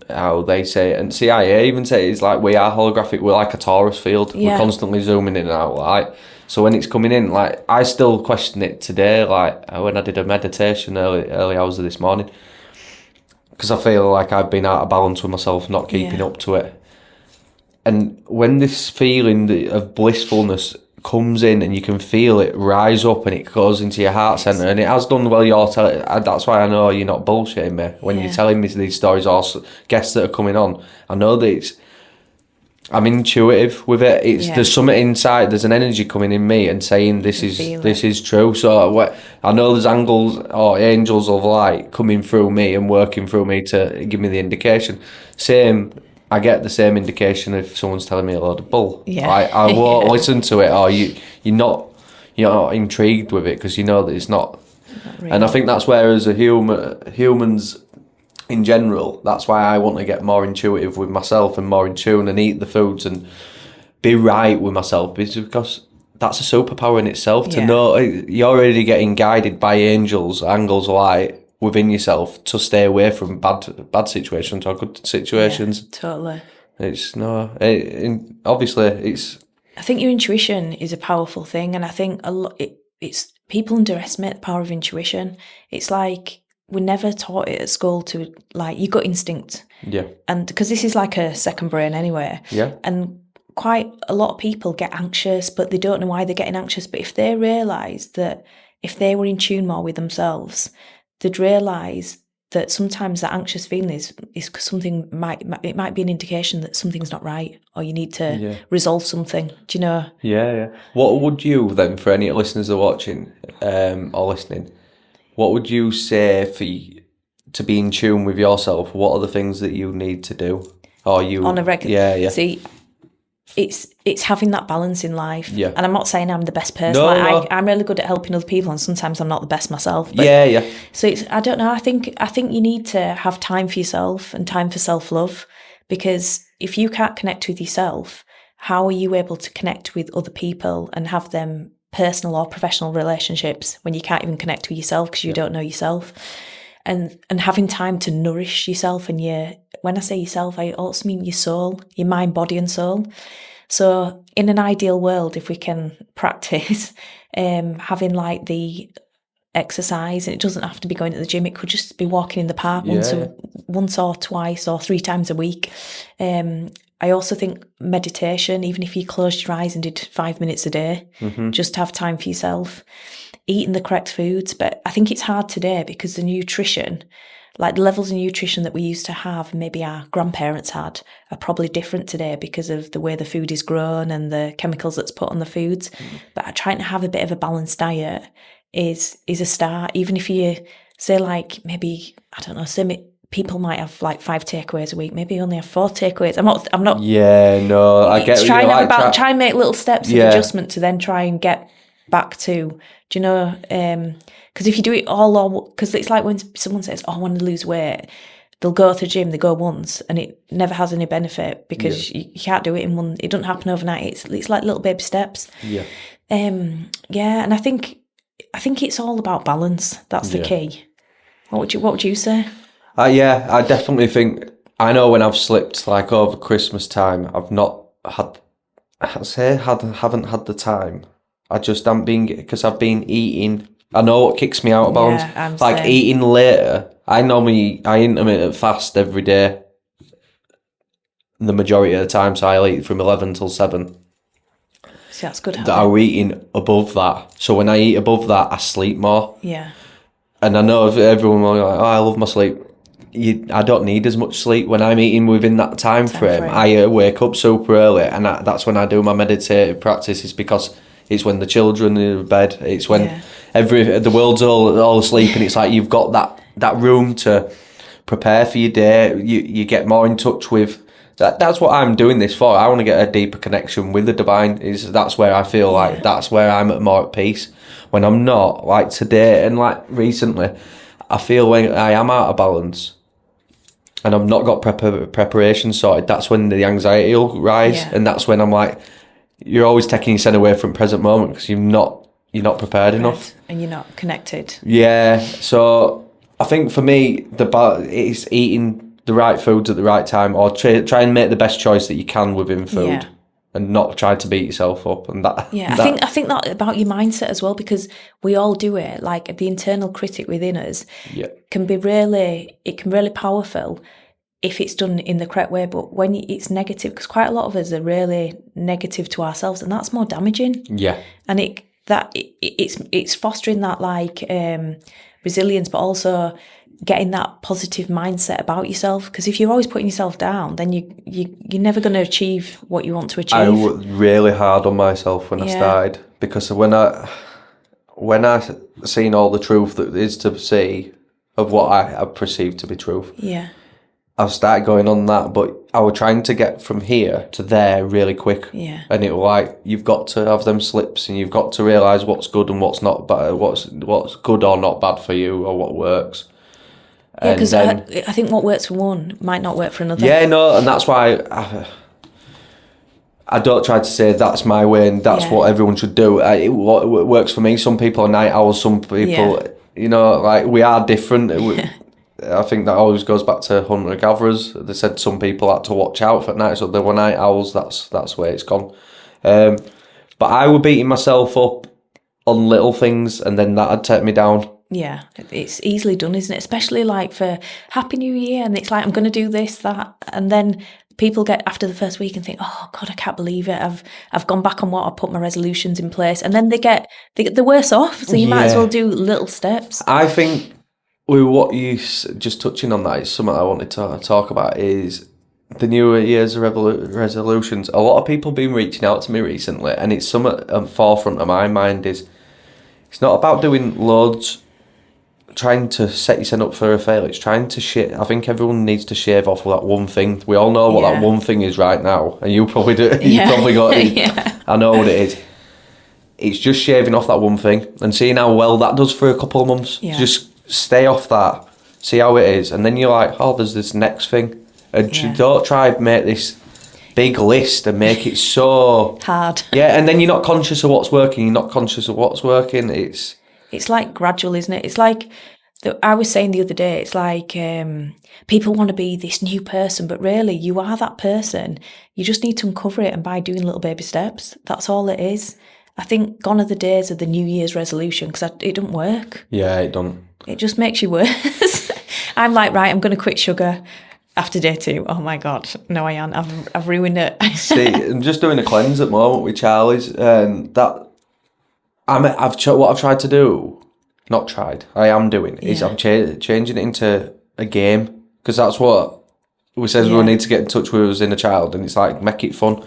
how they say it, and CIA even say it's like we are holographic. We're like a torus field. We're constantly zooming in and out light. So when it's coming in, like I still question it today, like when I did a meditation early hours of this morning, because I feel like I've been out of balance with myself, not keeping up to it. And when this feeling of blissfulness comes in, and you can feel it rise up, and it goes into your heart centre, and it has done well. You're telling, that's why I know you're not bullshitting me when you're telling me these stories, or guests that are coming on. I know that I'm intuitive with it. There's something inside. There's an energy coming in me and saying this is true. So I know there's angels or angels of light coming through me and working through me to give me the indication. I get the same indication if someone's telling me a load of bull. Yeah. I won't listen to it, or you're not intrigued with it because you know that it's not. Really. And I think that's where as a humans in general, that's why I want to get more intuitive with myself and more in tune and eat the foods and be right with myself, because that's a superpower in itself to know you're already getting guided by angels, angles of light within yourself to stay away from bad situations or good situations. Yeah, totally. Obviously I think your intuition is a powerful thing, and I think it's people underestimate the power of intuition. It's like we're never taught it at school to, like, you got instinct. Yeah. And because this is like a second brain anyway. Yeah. And quite a lot of people get anxious, but they don't know why they're getting anxious. But if they realise that if they were in tune more with themselves, they'd realise that sometimes that anxious feeling is something it might be an indication that something's not right, or you need to resolve something. Do you know? Yeah. What would you then, for any listeners that are watching or listening, what would you say to be in tune with yourself? What are the things that you need to do? Or you On a regular? Yeah. See, it's having that balance in life. Yeah. And I'm not saying I'm the best person. No. I'm really good at helping other people, and sometimes I'm not the best myself. But, yeah. So I don't know. I think you need to have time for yourself and time for self-love, because if you can't connect with yourself, how are you able to connect with other people and have them personal or professional relationships when you can't even connect with yourself because you don't know yourself? And having time to nourish yourself, and when I say yourself, I also mean your soul, your mind, body and soul. So in an ideal world, if we can practice having like the exercise, and it doesn't have to be going to the gym, it could just be walking in the park once or twice or 3 times a week. I also think meditation, even if you closed your eyes and did 5 minutes a day, just have time for yourself, eating the correct foods. But I think it's hard today because the nutrition, like the levels of nutrition that we used to have, maybe our grandparents had, are probably different today because of the way the food is grown and the chemicals that's put on the foods. But trying to have a bit of a balanced diet is a start. Even if you say, like, maybe, I don't know, people might have like 5 takeaways a week, maybe only have 4 takeaways. I'm not. Yeah, no, I get. Try and make little steps of adjustment to then try and get back to. Do you know? Because if you do it all, because it's like when someone says, "Oh, I want to lose weight," they'll go to the gym, they go once, and it never has any benefit because you can't do it in one. It doesn't happen overnight. It's like little baby steps. Yeah. And I think it's all about balance. That's the key. What would you say? I definitely think, I know when I've slipped, like over Christmas time, I've not had, haven't had the time. I just haven't been, because I've been eating. I know what kicks me out about, like same. Eating later. I intermittent fast every day, the majority of the time, so I'll eat from 11 till 7. See, that's good. I'm eating above that. So when I eat above that, I sleep more. Yeah. And I know everyone will be like, "Oh, I love my sleep." I don't need as much sleep when I'm eating within that time frame. I wake up super early, and that's when I do my meditative practices, because it's when the children are in bed. It's when the world's all asleep, and it's like you've got that room to prepare for your day. You get more in touch with that. That's what I'm doing this for. I want to get a deeper connection with the divine. That's where I feel like that's where I'm more at peace. When I'm not, like today and like recently, I feel when I am out of balance and I've not got preparation sorted, that's when the anxiety will rise, and that's when I'm like, you're always taking yourself away from present moment because you're not prepared enough, and you're not connected. Yeah, so I think for me, it's eating the right foods at the right time, or try and make the best choice that you can within food, and not try to beat yourself up. And that, I think that about your mindset as well, because we all do it. Like the internal critic within us can be really powerful if it's done in the correct way. But when it's negative, because quite a lot of us are really negative to ourselves, and that's more damaging. Yeah, and it's fostering that like resilience, but also getting that positive mindset about yourself. Because if you're always putting yourself down, then you're never going to achieve what you want to achieve. I was really hard on myself when I started, because when I seen all the truth that is to see of what I perceived to be truth, I started going on that, but I was trying to get from here to there really quick. Yeah. And it was like, you've got to have them slips, and you've got to realise what's good and what's not bad, what's good or not bad for you, or what works. Yeah, because I think what works for one might not work for another. Yeah, no, and that's why I don't try to say that's my way and that's what everyone should do. What works for me, some people are night owls, some people, like we are different. I think that always goes back to hunter-gatherers. They said some people had to watch out for night, so they were night owls. That's where it's gone. But I was beating myself up on little things, and then that'd take me down. Yeah, it's easily done, isn't it? Especially like for Happy New Year, and it's like, I'm going to do this, that, and then people get after the first week and think, oh God, I can't believe it. I've gone back on what I put my resolutions in place, and then they get the worse off. So you might as well do little steps. I think with what you just touching on that is something I wanted to talk about is the New Year's resolutions. A lot of people have been reaching out to me recently, and it's something at the forefront of my mind is it's not about doing loads, trying to set yourself up for a fail. It's trying to I think everyone needs to shave off that one thing. We all know what that one thing is right now, and you probably do. You probably got it. Yeah. I know what it is. It's just shaving off that one thing and seeing how well that does for a couple of months. Yeah. Just stay off that, see how it is, and then you're like, oh, there's this next thing. And you don't try to make this big list and make it so hard. Yeah, and then you're not conscious of what's working. You're not conscious of what's working. It's like gradual, isn't it? It's like I was saying the other day. It's like people want to be this new person, but really, you are that person. You just need to uncover it, and by doing little baby steps, that's all it is. I think gone are the days of the New Year's resolution because it don't work. Yeah, it don't. It just makes you worse. I'm like, right, I'm going to quit sugar after day 2. Oh my God, no, I am. I've ruined it. See, I'm just doing a cleanse at the moment with Charlie's, and what I've tried to do, not tried, I am doing is I'm changing it into a game because that's what we says we need to get in touch with us inner child, and it's like make it fun,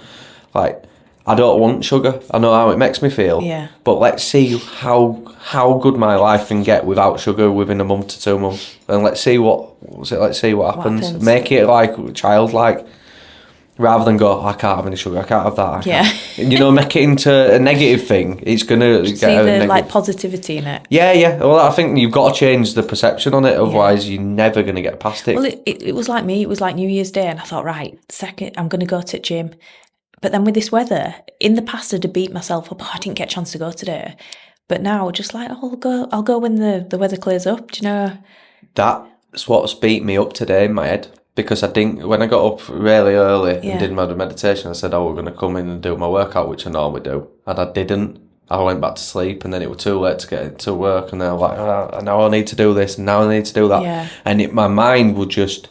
like. I don't want sugar. I know how it makes me feel. Yeah. But let's see how good my life can get without sugar within a month to 2 months, and let's see what happens. Make it like childlike, rather than go, I can't have any sugar. I can't have that. Make it into a negative thing. It's gonna see the like positivity in it. Yeah. Well, I think you've got to change the perception on it. Otherwise, you're never gonna get past it. Well, it was like me. It was like New Year's Day, and I thought, right, second, I'm gonna go to the gym. But then with this weather, in the past I'd beat myself up, I didn't get a chance to go today. But now, just like, I'll go when the weather clears up, do you know? That's what's beat me up today in my head. Because when I got up really early and did my meditation, I said, we're going to come in and do my workout, which I normally do. And I didn't. I went back to sleep, and then it was too late to get into work. And then I was like, now I need to do this, and now I need to do that. Yeah. And my mind would just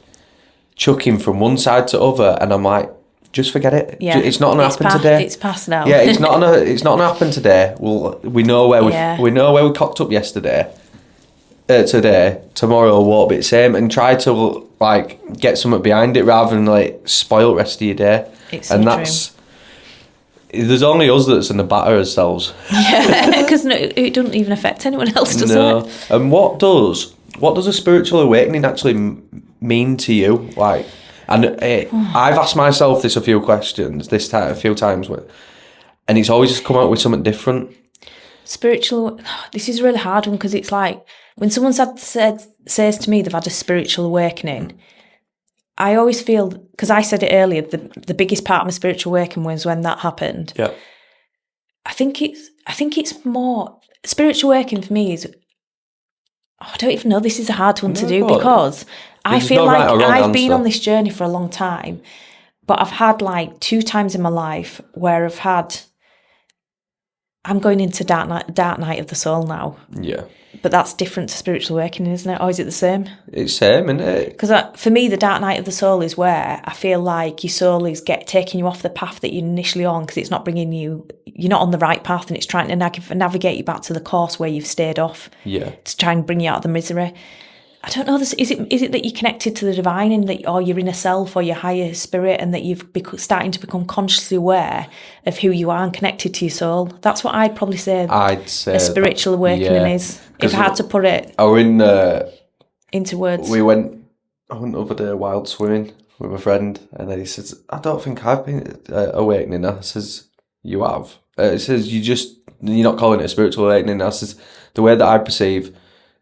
chuck in from one side to other, and I'm like, just forget it. Yeah. It's not going to happen today. It's past now. Yeah, it's not going to happen today. We know where we cocked up yesterday. Today, tomorrow won't be the same, and try to like get something behind it rather than like spoil the rest of your day. It's so true. There's only us that's in the batter ourselves. Yeah, because it doesn't even affect anyone else, does it? And what does a spiritual awakening actually mean to you? Like. And I've asked myself this a few questions a few times, and it's always just come out with something different. Spiritual. This is a really hard one because it's like when someone says to me they've had a spiritual awakening. I always feel, because I said it earlier, the biggest part of my spiritual awakening was when that happened. Yeah. I think it's more spiritual awakening for me is. I don't even know. This is a hard one to do because I feel like I've been on this journey for a long time, but I've had like 2 times in my life where I'm going into dark night of the soul now. Yeah. But that's different to spiritual awakening, isn't it? Or is it the same? It's same, isn't it? Because for me, the dark night of the soul is where I feel like your soul is taking you off the path that you're initially on because it's not bringing you're not on the right path, and it's trying to navigate you back to the course where you've stayed off. Yeah. To try and bring you out of the misery. I don't know. Is it that you're connected to the divine, and or your inner self, or your higher spirit, and that you've starting to become consciously aware of who you are and connected to your soul? That's what I'd probably say. I'd say a spiritual awakening is. If I had to put it into words. I went the other day wild swimming with a friend, and then he says, I don't think I've been awakening. I says, you have. It says, you're not calling it a spiritual awakening. I says, the way that I perceive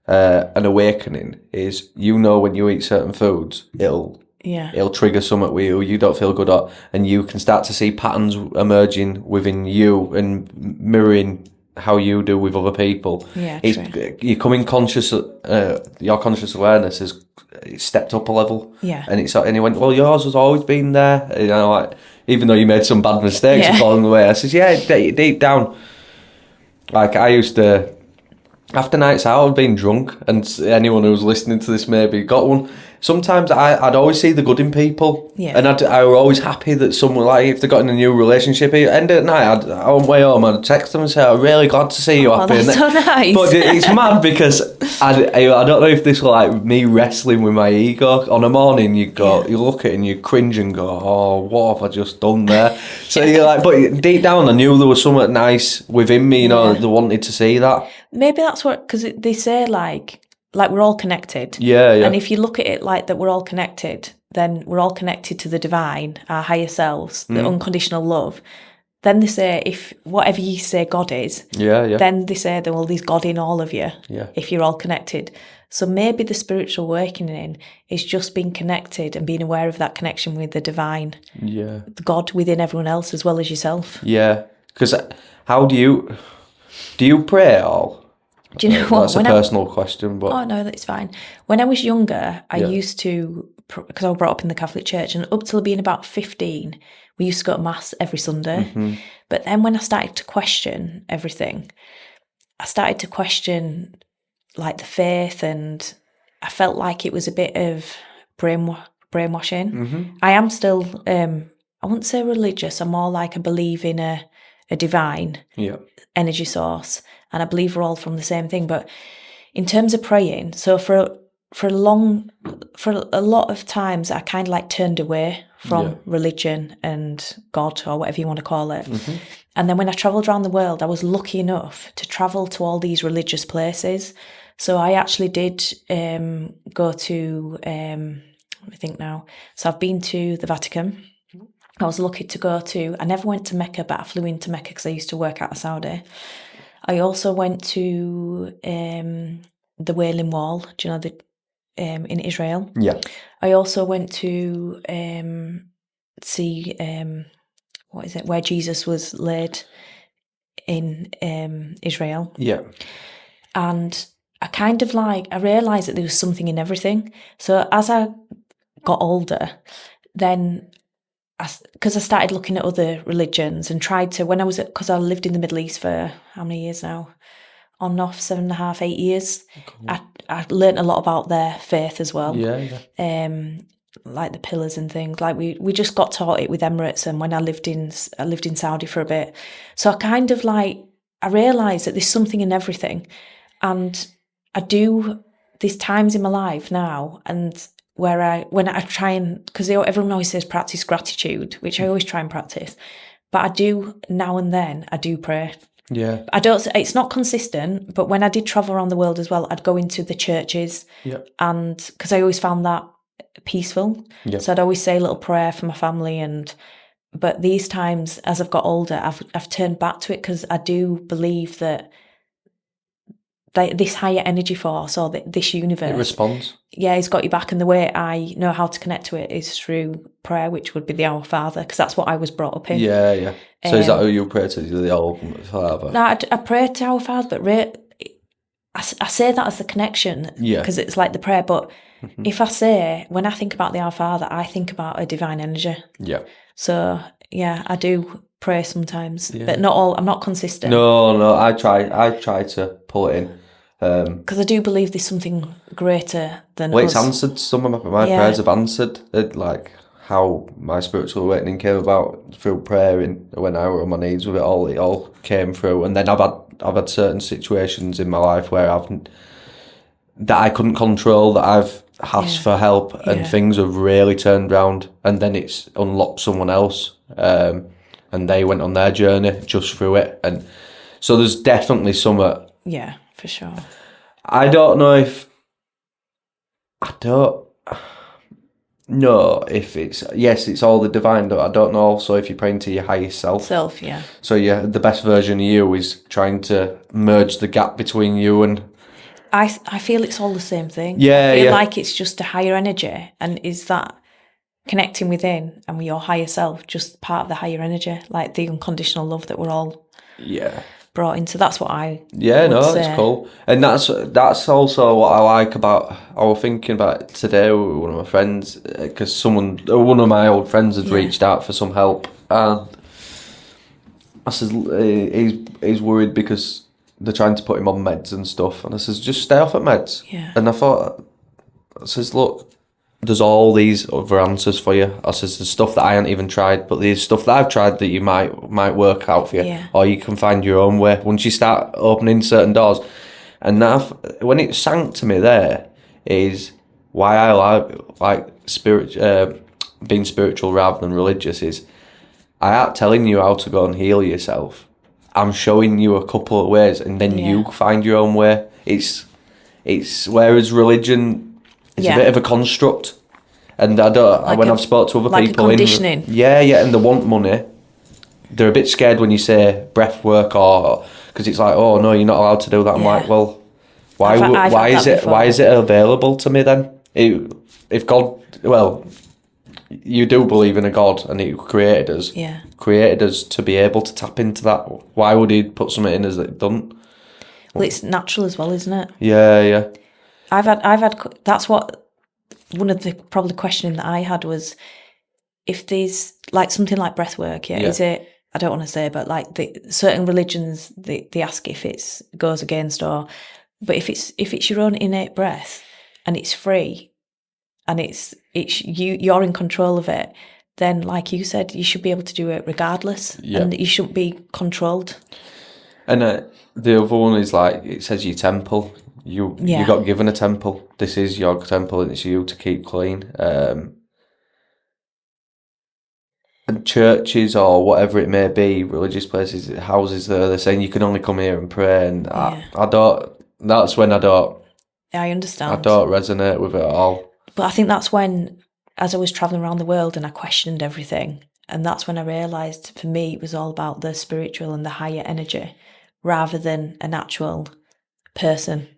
an awakening is, when you eat certain foods, it'll trigger something with you don't feel good at, and you can start to see patterns emerging within you and mirroring how you do with other people. Yeah, you're coming conscious. Your conscious awareness is stepped up a level. Yeah, and he went, well, yours has always been there. Like, even though you made some bad mistakes along the way. I says, yeah, deep down. Like I used to after nights out, I've been drunk, and anyone who's listening to this maybe got one. Sometimes I'd always see the good in people, and I was always happy that someone, like, if they got in a new relationship, end of the night, on the way home, I'd text them and say, I'm really glad to see you happy. That's so nice. But it's mad because I don't know if this was like me wrestling with my ego. On a morning, you look at it and you cringe and go, oh, what have I just done there? So you're like, but deep down, I knew there was something nice within me, they wanted to see that. Maybe that's what, because they say like we're all connected. Yeah. And if you look at it like that we're all connected, then we're all connected to the divine, our higher selves, the unconditional love. Then they say, if whatever you say God is, then they say, well, there's God in all of you, if you're all connected. So maybe the spiritual working in is just being connected and being aware of that connection with the divine, the God within everyone else as well as yourself. Yeah, because how do you pray at all? Do you know what? That's a personal question, but... Oh, no, that's fine. When I was younger, I used to, because I was brought up in the Catholic Church, and up till being about 15, we used to go to Mass every Sunday. Mm-hmm. But then when I started to question everything, I started to question, like, the faith, and I felt like it was a bit of brainwashing. Mm-hmm. I am still, I wouldn't say religious, I'm more like I believe in a divine energy source, and I believe we're all from the same thing. But in terms of praying, so for a lot of times I kind of like turned away from religion and God, or whatever you want to call it. Mm-hmm. And then when I travelled around the world, I was lucky enough to travel to all these religious places. So I actually did go to, let me think now. So I've been to the Vatican. I was lucky to go to, I never went to Mecca, but I flew into Mecca because I used to work out of Saudi. I also went to the Wailing Wall, do you know, in Israel? Yeah. I also went to see, where Jesus was laid in Israel. Yeah. And I kind of I realised that there was something in everything. So as I got older, then because I started looking at other religions and tried to, because I lived in the Middle East for how many years now? On and off, 7.5, 8 years. Cool. I learnt a lot about their faith as well. Yeah. Like the pillars and things. Like we just got taught it with Emirates, and when I lived in Saudi for a bit. So I kind of I realised that there's something in everything. And there's times in my life now, and when I try and, because everyone always says practice gratitude, which I always try and practice, but I do now and then, I do pray. Yeah. It's not consistent, but when I did travel around the world as well, I'd go into the churches, and because I always found that peaceful. Yep. So I'd always say a little prayer for my family, but these times, as I've got older, I've turned back to it, because I do believe that this higher energy force, or this universe, it responds. Yeah, it's got you back, and the way I know how to connect to it is through prayer, which would be the Our Father, because that's what I was brought up in. Yeah. So is that who you pray to, the Our Father? No, I pray to Our Father, but I say that as the connection, because it's like the prayer. But if when I think about the Our Father, I think about a divine energy. Yeah. So yeah, I do pray sometimes, but not all. I'm not consistent. No, I try to pull it in. Because I do believe there's something greater than us. It's answered. Some of my prayers have answered. Like how my spiritual awakening came about through prayer, and when I were on my knees with it all came through. And then I've had certain situations in my life where that I couldn't control, that I've asked for help, and things have really turned round, and then it's unlocked someone else, and they went on their journey just through it. And so there's definitely some. Yeah. For sure. I don't know if it's all the divine, but I don't know also if you're praying to your highest self. Yeah. So the best version of you is trying to merge the gap between you and... I feel it's all the same thing. Yeah, I feel like it's just a higher energy, and is that connecting within and with your higher self just part of the higher energy, like the unconditional love that we're all... Yeah. Brought into. That's what I would say. It's cool, and that's also what I like about. I was thinking about it today with one of my friends, because one of my old friends had reached out for some help, and I said he's worried because they're trying to put him on meds and stuff. And I says, just stay off at meds. Yeah. And I says, look, there's all these other answers for you. I says, there's stuff that I haven't even tried, but there's stuff that I've tried that you might work out for you. Yeah. Or you can find your own way once you start opening certain doors. And that, when it sank to me there, is why I like being spiritual rather than religious is I aren't telling you how to go and heal yourself. I'm showing you a couple of ways, and then you find your own way. It's whereas religion is a bit of a construct, and I don't. Like when I've spoke to other people, conditioning. and they want money. They're a bit scared when you say breath work, or because it's like, oh no, you're not allowed to do that. I'm like, well, why is it available to me then? If God, well, you do believe in a God and He created us. Yeah. Created us to be able to tap into that. Why would He put something in us that He doesn't? Well, it's natural as well, isn't it? Yeah. I've had. That's what one of the probably questioning that I had was if there's like something like breathwork. Yeah, is it? I don't want to say, but like the certain religions, they ask if it goes against but if it's your own innate breath and it's free. And it's you're in control of it, then like you said, you should be able to do it regardless, and you shouldn't be controlled. And the other one is like it says your temple. You got given a temple. This is your temple, and it's you to keep clean. And churches or whatever it may be, religious places, houses, they're saying you can only come here and pray, and I don't. That's when I don't. I understand. I don't resonate with it at all. But I think that's when, as I was travelling around the world and I questioned everything, and that's when I realised for me it was all about the spiritual and the higher energy rather than an actual person,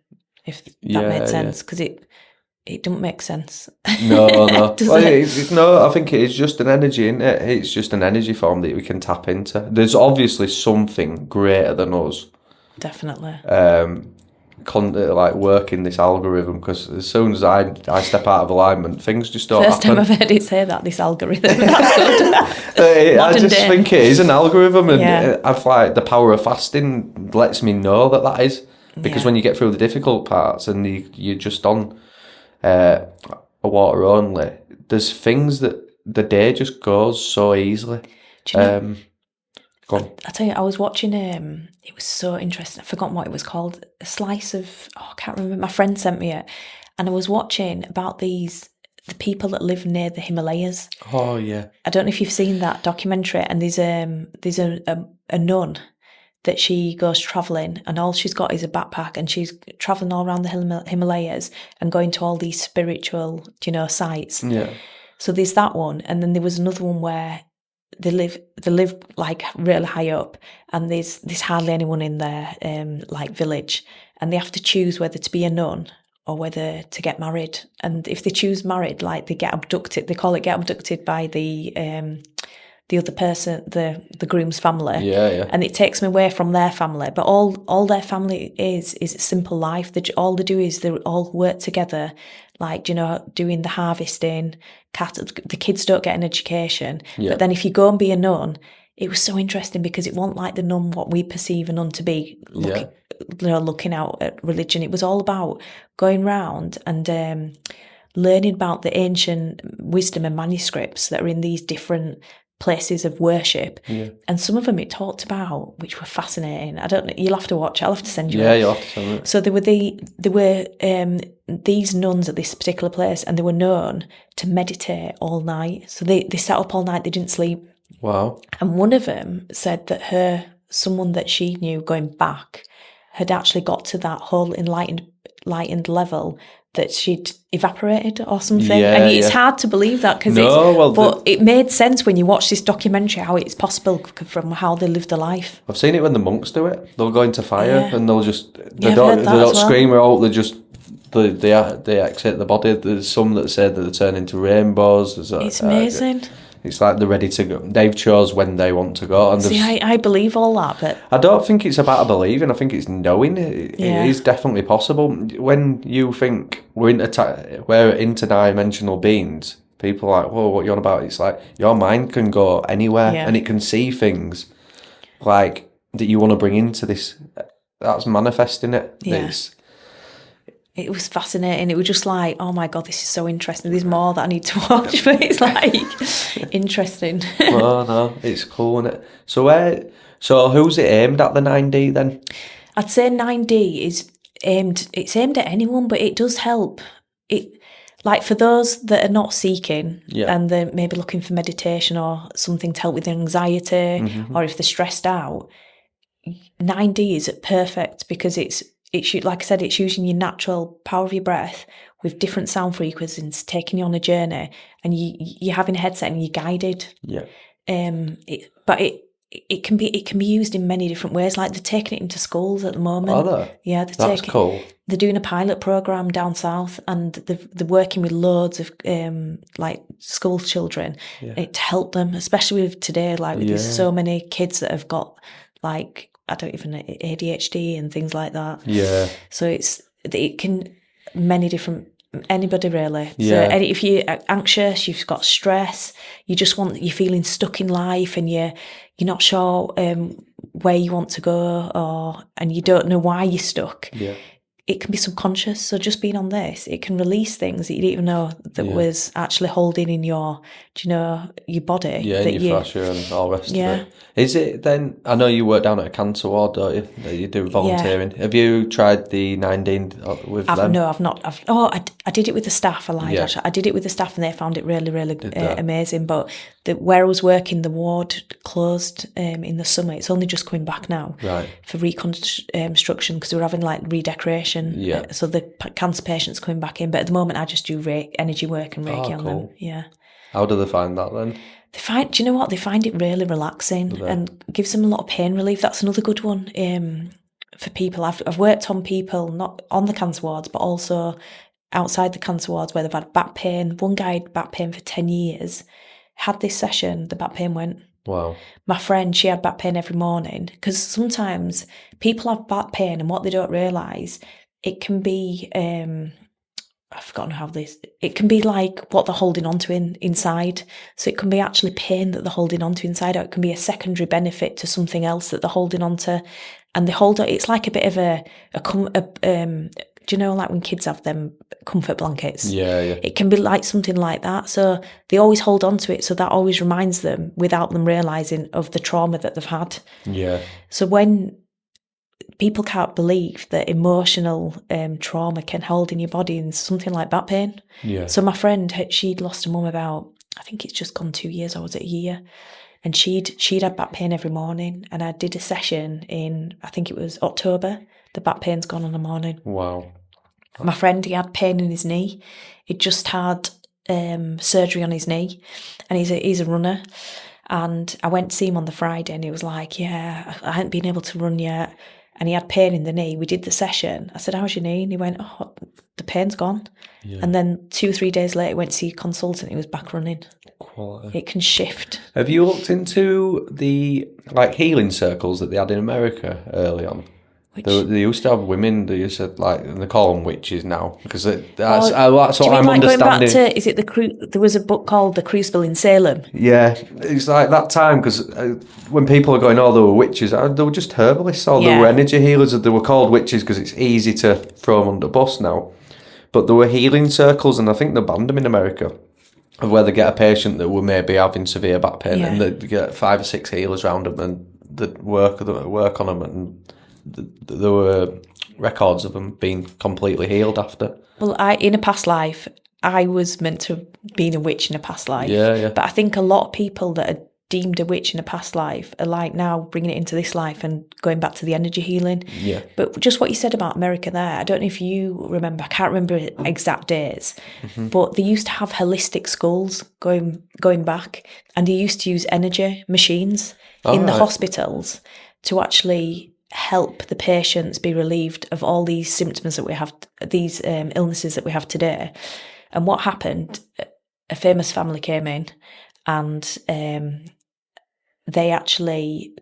if that made sense, because it don't make sense. No. Well, I think it is just an energy, isn't it? It's just an energy form that we can tap into. There's obviously something greater than us. Definitely. Like working this algorithm, because as soon as I step out of alignment, things just don't First happen. time I've heard it say that, this algorithm. That's good. I just think it is an algorithm, and I've like the power of fasting lets me know that is, because when you get through the difficult parts and you're just on a water only, there's things that the day just goes so easily. Do you know, I tell you, I was watching, it was so interesting. I've forgotten what it was called. A slice of, I can't remember. My friend sent me it. And I was watching about the people that live near the Himalayas. Oh, yeah. I don't know if you've seen that documentary. And there's a nun that she goes travelling, and all she's got is a backpack, and she's travelling all around the Himalayas and going to all these spiritual, sites. Yeah. So there's that one. And then there was another one where they live like really high up, and there's hardly anyone in their like village, and they have to choose whether to be a nun or whether to get married. And if they choose married, like they get abducted. They call it get abducted by the other person, the groom's family. Yeah. And it takes them away from their family. But all their family is a simple life. All they do is they all work together, like, doing the harvesting. The kids don't get an education. Yeah. But then if you go and be a nun, it was so interesting because it wasn't like the nun what we perceive a nun to be, looking out at religion. It was all about going round and learning about the ancient wisdom and manuscripts that are in these different places of worship, and some of them it talked about, which were fascinating. I don't know, you'll have to watch it. I'll have to send you it. You'll have to send it. So there were these nuns at this particular place, and they were known to meditate all night. So they sat up all night, they didn't sleep. Wow. And one of them said that someone that she knew going back had actually got to that whole enlightened level that she'd evaporated or something. And it's hard to believe that but it made sense when you watch this documentary how it's possible from how they lived their life. I've seen it when the monks do it. They'll go into fire and they'll just they don't scream out. They just they exit the body. There's some that say that they turn into rainbows. It's amazing. It's like they're ready to go. They've chose when they want to go. And see, I believe all that, but I don't think it's about believing. I think it's knowing. It is definitely possible. When you think we're interdimensional beings, people are like, whoa, what are you on about? It's like your mind can go anywhere and it can see things like that you want to bring into this that's manifesting it. Yeah. It was fascinating. It was just like, oh my God, this is so interesting. There's more that I need to watch, but it's like interesting. Oh no, it's cool, isn't it? So who's it aimed at, the 9D then? I'd say 9D is aimed at anyone, but it does help. It, like for those that are not seeking and they're maybe looking for meditation or something to help with anxiety, or if they're stressed out, 9D is perfect because it's like I said, it's using your natural power of your breath with different sound frequencies, taking you on a journey, and you're having a headset and you're guided. Yeah. But it can be used in many different ways. Like they're taking it into schools at the moment. Are they? Yeah, that's cool. They're doing a pilot program down south, and they're working with loads of like school children to help them, especially with today. Like there's so many kids that have got like I don't even know ADHD and things like that. Yeah. So it can many different. Anybody really. Yeah. So if you're anxious, you've got stress, you're feeling stuck in life, and you're not sure where you want to go, and you don't know why you're stuck. Yeah. It can be subconscious. So just being on this, it can release things that you didn't even know that was actually holding in your body. Yeah, that in your fascia and all the rest of it. Is it then, I know you work down at a cancer ward, don't you, that you do volunteering. Have you tried the 9D with them? No, I've not. I did it with the staff. I lied. Actually. I did it with the staff and they found it really, really amazing. But where I was working, the ward closed in the summer. It's only just coming back now for reconstruction because we were having like redecoration. So the cancer patients coming back in. But at the moment, I just do energy work and Reiki on them. Yeah. How do they find that then? Do you know what? They find it really relaxing and gives them a lot of pain relief. That's another good one for people. I've worked on people, not on the cancer wards, but also outside the cancer wards where they've had back pain. One guy had back pain for 10 years. Had this session, the back pain went. Wow. My friend, she had back pain every morning because sometimes people have back pain and what they don't realise, it can be... I've forgotten how it can be like what they're holding on to inside. So it can be actually pain that they're holding on to inside, or it can be a secondary benefit to something else that they're holding on to. And they hold it, it's like a bit of do you know, like when kids have them comfort blankets? Yeah. It can be like something like that. So they always hold on to it. So that always reminds them, without them realising, of the trauma that they've had. Yeah. So when people can't believe that emotional trauma can hold in your body in something like back pain. Yeah. So my friend, she'd lost her mum about, I think it's just gone 2 years, or was it a year? And she'd had back pain every morning. And I did a session in, I think it was October. The back pain's gone in the morning. Wow. My friend, he had pain in his knee. He'd just had surgery on his knee, and he's a runner. And I went to see him on the Friday, and he was like, yeah, I hadn't been able to run yet. And he had pain in the knee. We did the session. I said, how's your knee? And he went, oh, the pain's gone. Yeah. And then 2 or 3 days later, he went to see a consultant. He was back running. Quality. It can shift. Have you looked into the healing circles that they had in America early on? They used to have women. They used to they call them witches now because that's what I'm understanding. Going back to, is it there was a book called The Crucible in Salem? Yeah, it's like that time because when people are going, oh, they were witches, they were just herbalists or they were energy healers. They were called witches because it's easy to throw them under the bus now. But there were healing circles, and I think they banned them in America, of where they get a patient that were maybe having severe back pain, and they get 5 or 6 healers around them, and they'd work on them, and there were records of them being completely healed after. Well, in a past life, I was meant to have been a witch in a past life. Yeah. But I think a lot of people that are deemed a witch in a past life are like now bringing it into this life and going back to the energy healing. Yeah. But just what you said about America there, I don't know if you remember, I can't remember exact days, but they used to have holistic schools going back, and they used to use energy machines in the hospitals to actually help the patients be relieved of all these symptoms that we have, these illnesses that we have today. And what happened, a famous family came in, and they actually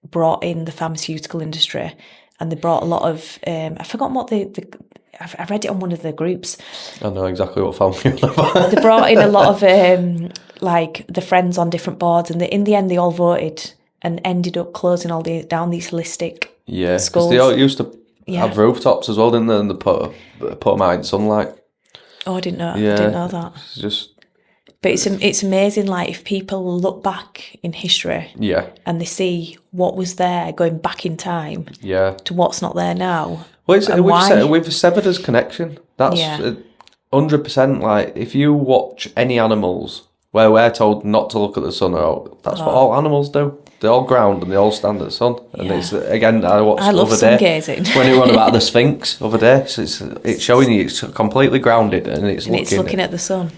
brought in the pharmaceutical industry, and they brought a lot of, I've forgotten what I read it on one of the groups. I know exactly what family you're about. They brought in a lot of the friends on different boards, and in the end they all voted and ended up closing down these holistic Yeah, because skulls. they all used to have rooftops as well, didn't they? And they put them out in sunlight. Oh, I didn't know. Yeah, I didn't know that. It's just. But it's amazing, like, if people look back in history, and they see what was there going back in time, to what's not there now. Well, we've severed his connection. That's 100%. Like, if you watch any animals where we're told not to look at the sun, that's what all animals do. They all ground and they all stand at the sun. And it's, again, I watched the other day gazing. when it were on about the Sphinx over there. So it's showing you it's completely grounded and it's looking at the sun.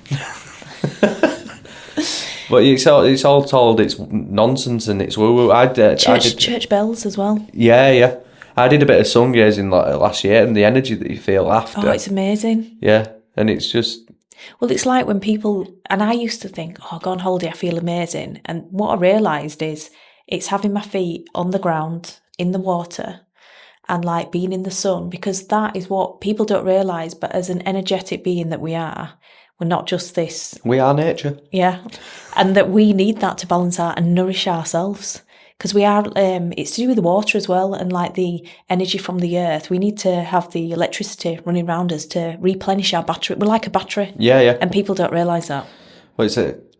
But it's all told it's nonsense and it's woo woo. Church bells as well. Yeah. I did a bit of sun gazing last year, and the energy that you feel after. Oh, it's amazing. Yeah, and it's just. Well, it's like when people, and I used to think, oh, I go on holiday, I feel amazing. And what I realised is it's having my feet on the ground, in the water, and like being in the sun, because that is what people don't realise. But as an energetic being that we are, we're not just this. We are nature. Yeah. And that we need that to balance out and nourish ourselves. Because we are, it's to do with the water as well, and like the energy from the earth. We need to have the electricity running around us to replenish our battery. We're like a battery. Yeah. And people don't realise that. Well,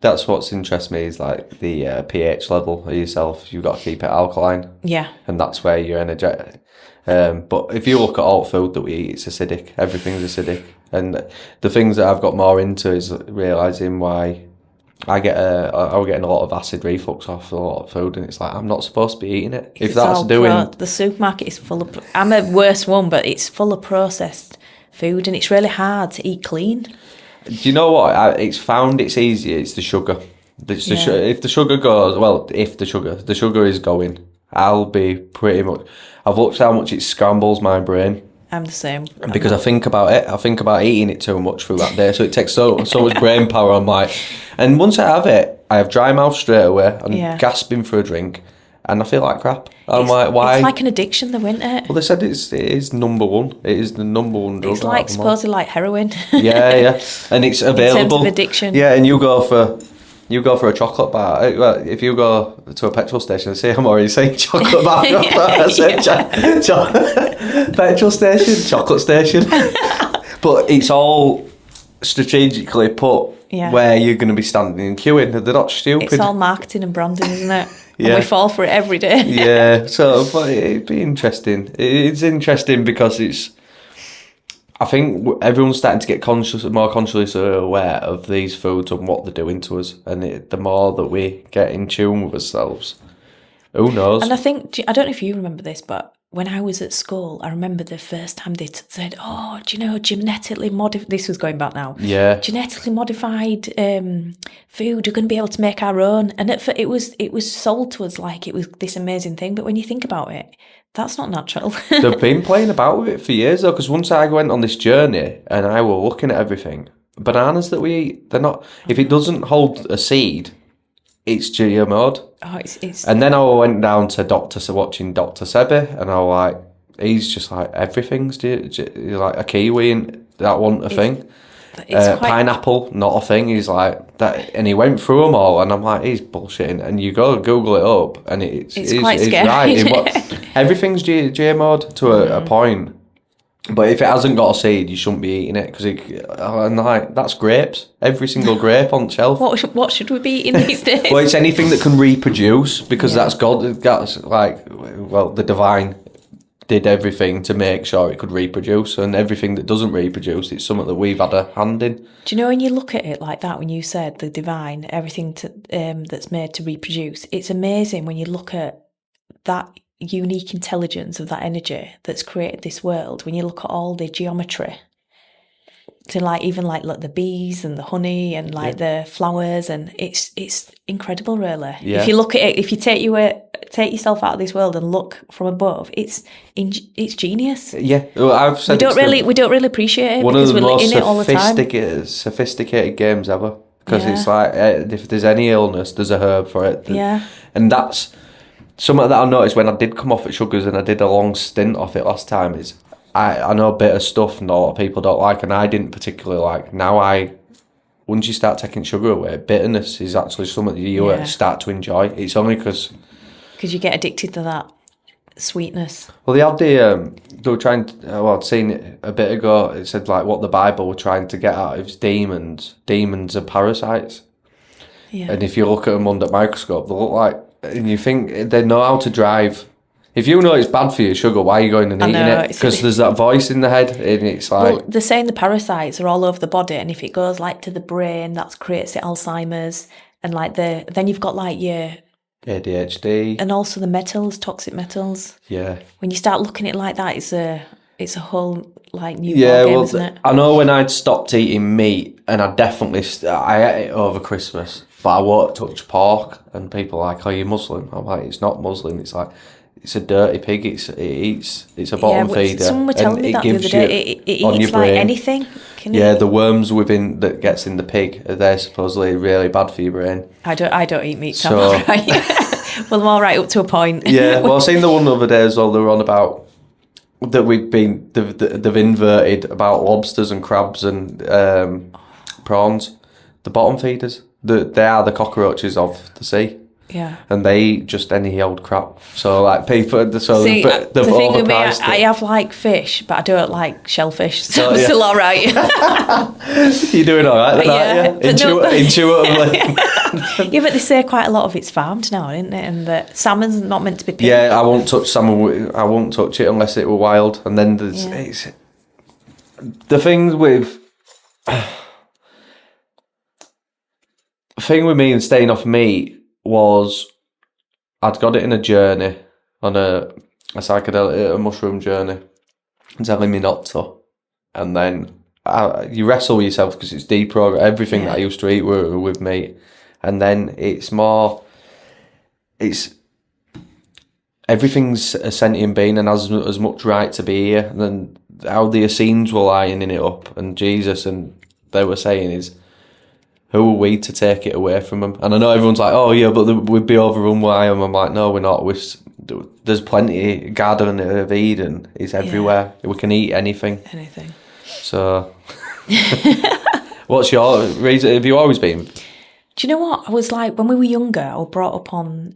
that's what's interests me is like the pH level of yourself. You've got to keep it alkaline. Yeah. And that's where you're energetic. But if you look at all food that we eat, it's acidic. Everything's acidic. And the things that I've got more into is realising why I was getting a lot of acid reflux off a lot of food, and it's like I'm not supposed to be eating it. If that's doing the supermarket is full of. I'm a worse one, but it's full of processed food, and it's really hard to eat clean. Do you know what? It's found it's easier. It's the sugar. If the sugar goes, if the sugar is going, I'll be pretty much. I've looked how much it scrambles my brain. I'm the same. Because I think about it. I think about eating it too much through that day. So it takes so much brain power. I'm like, and once I have it, I have dry mouth straight away. I'm gasping for a drink, and I feel like crap. I'm like, why? It's like an addiction, though, isn't it? Well, they said it is number one. It is the number one drug. It's like supposedly like heroin. Yeah, and it's available. In terms of addiction. Yeah, and you go for a chocolate bar. Well, if you go to a petrol station, see, I'm already saying chocolate bar. I said petrol station, chocolate station. But it's all strategically put where you're going to be standing and queuing. They're not stupid. It's all marketing and branding, isn't it? And we fall for it every day. Yeah, so but it'd be interesting. It's interesting because I think everyone's starting to get more consciously aware of these foods and what they're doing to us. And the more that we get in tune with ourselves, who knows? And I think, I don't know if you remember this, but when I was at school, I remember the first time they said, oh, do you know, genetically modified, this was going back now. Yeah. Genetically modified food, you're going to be able to make our own. And it was sold to us like it was this amazing thing. But when you think about it, that's not natural. They've been playing about with it for years though, because once I went on this journey and I were looking at everything, bananas that we eat, they're not, if it doesn't hold a seed, it's GMO'd. Oh, it's. And then I went down to watching Dr. Sebi, and I was like, he's just like, everything's like a kiwi, and that wasn't a thing. Pineapple, not a thing. He's like that, and he went through them all, and I'm like, he's bullshitting. And you go Google it up, and it's quite scary. Right. Everything's GMO'd to a point. But if it hasn't got a seed, you shouldn't be eating it, because that's grapes. Every single grape on the shelf. What should we be eating these days? Well, it's anything that can reproduce, because that's God. That's like, the divine did everything to make sure it could reproduce, and everything that doesn't reproduce, it's something that we've had a hand in. Do you know, when you look at it like that, when you said the divine, everything that's made to reproduce, it's amazing when you look at that unique intelligence of that energy that's created this world. When you look at all the geometry, to like even like look, the bees and the honey and like the flowers, and it's incredible, really. If you look at it, if you take yourself out of this world and look from above, it's genius. Yeah, well, I've said we don't really appreciate it, one because of the we're most in it all the time. Sophisticated games ever, because it's like, if there's any illness, there's a herb for it. And that's something that I noticed when I did come off at sugars, and I did a long stint off it last time, is I know bitter stuff and a lot of people don't like, and I didn't particularly like. Now once you start taking sugar away, bitterness is actually something that you start to enjoy. It's only because you get addicted to that sweetness. Well, they were trying to, well, I'd seen it a bit ago, it said like what the Bible were trying to get at is demons. Demons are parasites. Yeah. And if you look at them under a microscope, they look like, and you think they know how to drive. If you know it's bad for you, sugar, why are you going and eating it? Because there's that voice in the head, and it's like... Well, they're saying the parasites are all over the body, and if it goes like to the brain, that creates the Alzheimer's, and like then you've got like your... ADHD. And also the metals, toxic metals. Yeah. When you start looking at it like that, it's a whole like new ballgame, isn't it? I know when I'd stopped eating meat, and I definitely I ate it over Christmas, but I won't touch pork. And people are like, "Oh, you're Muslim?" I'm like, "It's not Muslim. It's like it's a dirty pig. It's a bottom feeder." Someone was telling me that the other day. It eats like anything. The worms that gets in the pig, they're supposedly really bad for your brain. I don't eat meat, so I'm all right. Well, I'm all right up to a point. Yeah, well, I seen the one the other day as well. They were on about that they've inverted about lobsters and crabs and prawns, the bottom feeders. They are the cockroaches of the sea. Yeah. And they eat just any old crap. So like people, they've thing with me, overpriced I have like fish, but I don't like shellfish, so I'm still all right. You're doing all right, aren't you? Intuitively. Yeah, but they say quite a lot of it's farmed now, isn't it? And that salmon's not meant to be picked. Yeah, I won't touch salmon. I won't touch it unless it were wild. And then there's it's the things with. The thing with me and staying off meat was I'd got it in a journey, on a psychedelic, a mushroom journey, telling me not to. And then you wrestle with yourself because it's deprogrammed. Everything that I used to eat were with meat. And then everything's a sentient being and has as much right to be here. And then how the Essenes were lining it up, and Jesus, and they were saying is, who are we to take it away from them? And I know everyone's like, oh yeah, but we'd be overrun by them. I'm like, no, we're not. There's plenty. Garden of Eden is everywhere. Yeah. We can eat anything. Anything. So, what's your reason? Have you always been? Do you know what? I was like, when we were younger, I was brought up on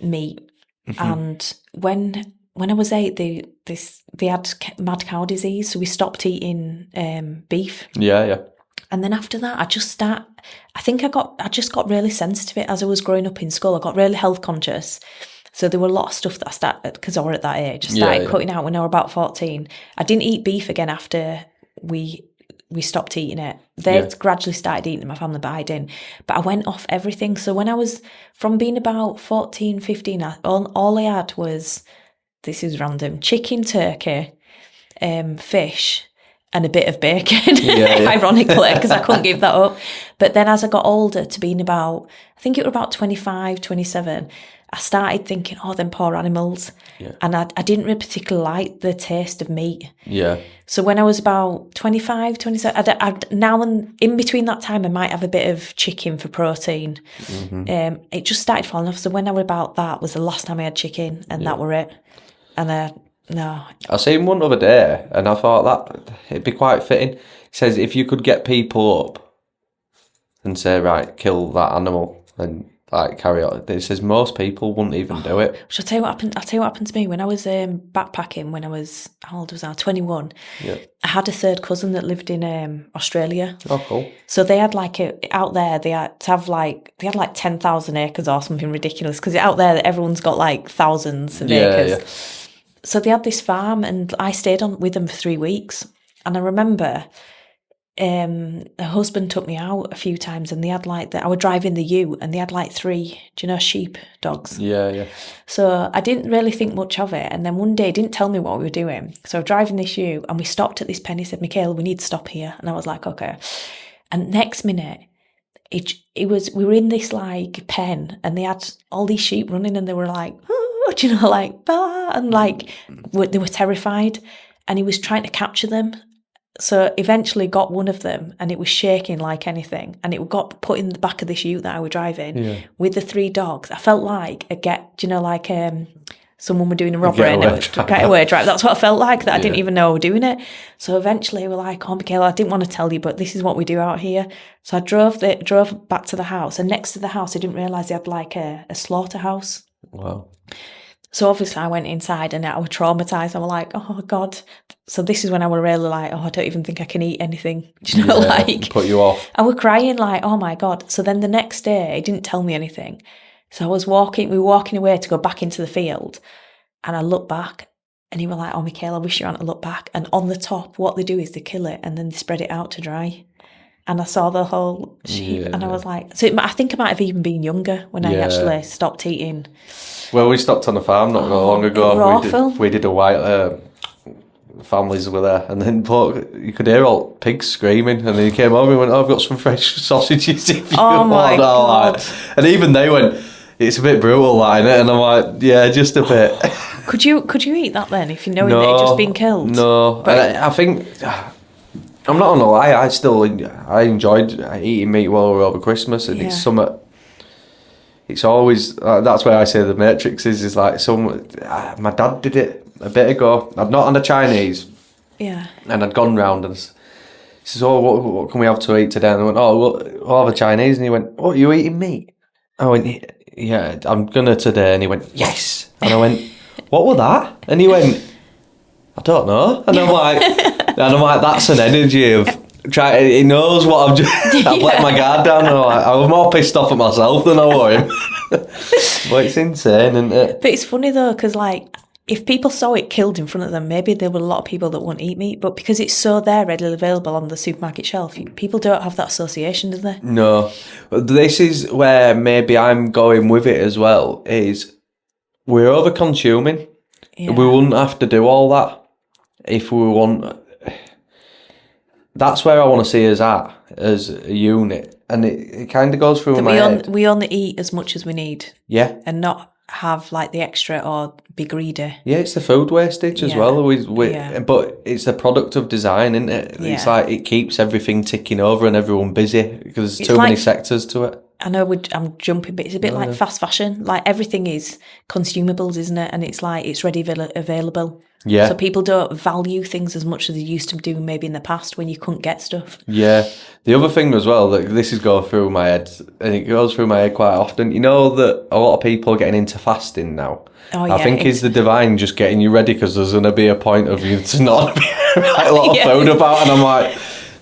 meat. Mm-hmm. And when I was 8, they had mad cow disease, so we stopped eating beef. Yeah. And then after that, I just got really sensitive to it as I was growing up in school. I got really health conscious. So there were a lot of stuff that I started, because I was at that age, I started cutting out when I was about 14. I didn't eat beef again after we stopped eating it. They gradually started eating it, my family, but I didn't. But I went off everything. So when I was, from being about 14, 15, all I had was, this is random, chicken, turkey, fish, and a bit of bacon, ironically, because I couldn't give that up. But then as I got older, to being about, I think it was about 25, 27, I started thinking, oh, them poor animals. Yeah. And I didn't really particularly like the taste of meat. Yeah. So when I was about 25, 27, I'd now and in between that time, I might have a bit of chicken for protein. Mm-hmm. It just started falling off. So when I was about that was the last time I had chicken, and that were it. And no. I seen one other day, and I thought that it'd be quite fitting. It says if you could get people up and say, right, kill that animal and like carry on. It says most people wouldn't even do it. I'll tell you what happened to me when I was backpacking. When I was, how old was I? 21. Yeah. I had a third cousin that lived in Australia. Oh, cool. So they had out there. They had 10,000 acres or something ridiculous, because out there everyone's got like thousands of acres. Yeah. So they had this farm, and I stayed on with them for 3 weeks. And I remember the husband took me out a few times, and they had I was driving the ute, and they had 3, sheep dogs? Yeah. So I didn't really think much of it. And then one day, he didn't tell me what we were doing. So I was driving this ute, and we stopped at this pen. He said, Michaela, we need to stop here. And I was like, okay. And next minute, we were in this pen, and they had all these sheep running, and they were like, bah, and they were terrified, and he was trying to capture them. So eventually got one of them, and it was shaking like anything, and it got put in the back of this ute that I was driving with the 3 dogs. I felt like someone were doing a robbery and it was getaway drive. That's what I felt like, that I didn't even know I was doing it. So eventually we're like, oh, Michaela, I didn't want to tell you, but this is what we do out here. So I drove back to the house, and next to the house, I didn't realise they had a slaughterhouse. Wow. So obviously I went inside and I was traumatised. I was like, oh God. So this is when I was really like, oh, I don't even think I can eat anything. Do you know, like... Put you off. I was crying like, oh my God. So then the next day, he didn't tell me anything. So we were walking away to go back into the field. And I looked back and he was like, oh, Michaela, I wish you hadn't looked back. And on the top, what they do is they kill it and then they spread it out to dry. And I saw the whole sheep and I was like... So I think I might have even been younger when I actually stopped eating. Well, we stopped on a farm not long ago. We did a white... families were there, and then you could hear all pigs screaming, and then he came over and went, I've got some fresh sausages if you want. My God. And even they went, it's a bit brutal, that, innit? And I'm like, yeah, just a bit. Could you eat that then, if you know that it just been killed? No, but I think... I'm not gonna lie, I enjoyed eating meat well over Christmas, and it's something... It's always... that's where I say the Matrix is like my dad did it a bit ago. I'd not on the Chinese. Yeah. And I'd gone round and he says, oh, what can we have to eat today? And I went, oh, we'll have a Chinese. And he went, what, are you eating meat? I went, yeah, I'm gonna today. And he went, yes. And I went, what was that? And he went, I don't know. And I'm like, that's an energy of... He knows what I've just... I've let my guard down. And I was more pissed off at myself than I were him. But it's insane, isn't it? But it's funny though, because like, if people saw it killed in front of them, maybe there were a lot of people that won't eat meat. But because it's so there, readily available on the supermarket shelf, people don't have that association, do they? No. This is where maybe I'm going with it as well, is we're over-consuming. Yeah. We wouldn't have to do all that if we want... That's where I want to see us at as a unit, and it kind of goes through my head. We only eat as much as we need, and not have like the extra or be greedy. Yeah, it's the food wastage as well. But it's a product of design, isn't it? Yeah. It's like it keeps everything ticking over and everyone busy because there's too many sectors to it. I know I'm jumping, but it's a bit like fast fashion. Like everything is consumables, isn't it? And it's like it's ready available. Yeah. So people don't value things as much as they used to do maybe in the past when you couldn't get stuff. Yeah. The other thing as well, that this is going through my head, and it goes through my head quite often, you know that a lot of people are getting into fasting now. Oh, yeah, I think is the divine just getting you ready because there's going to be a point of you to not be a lot of food about, and I'm like...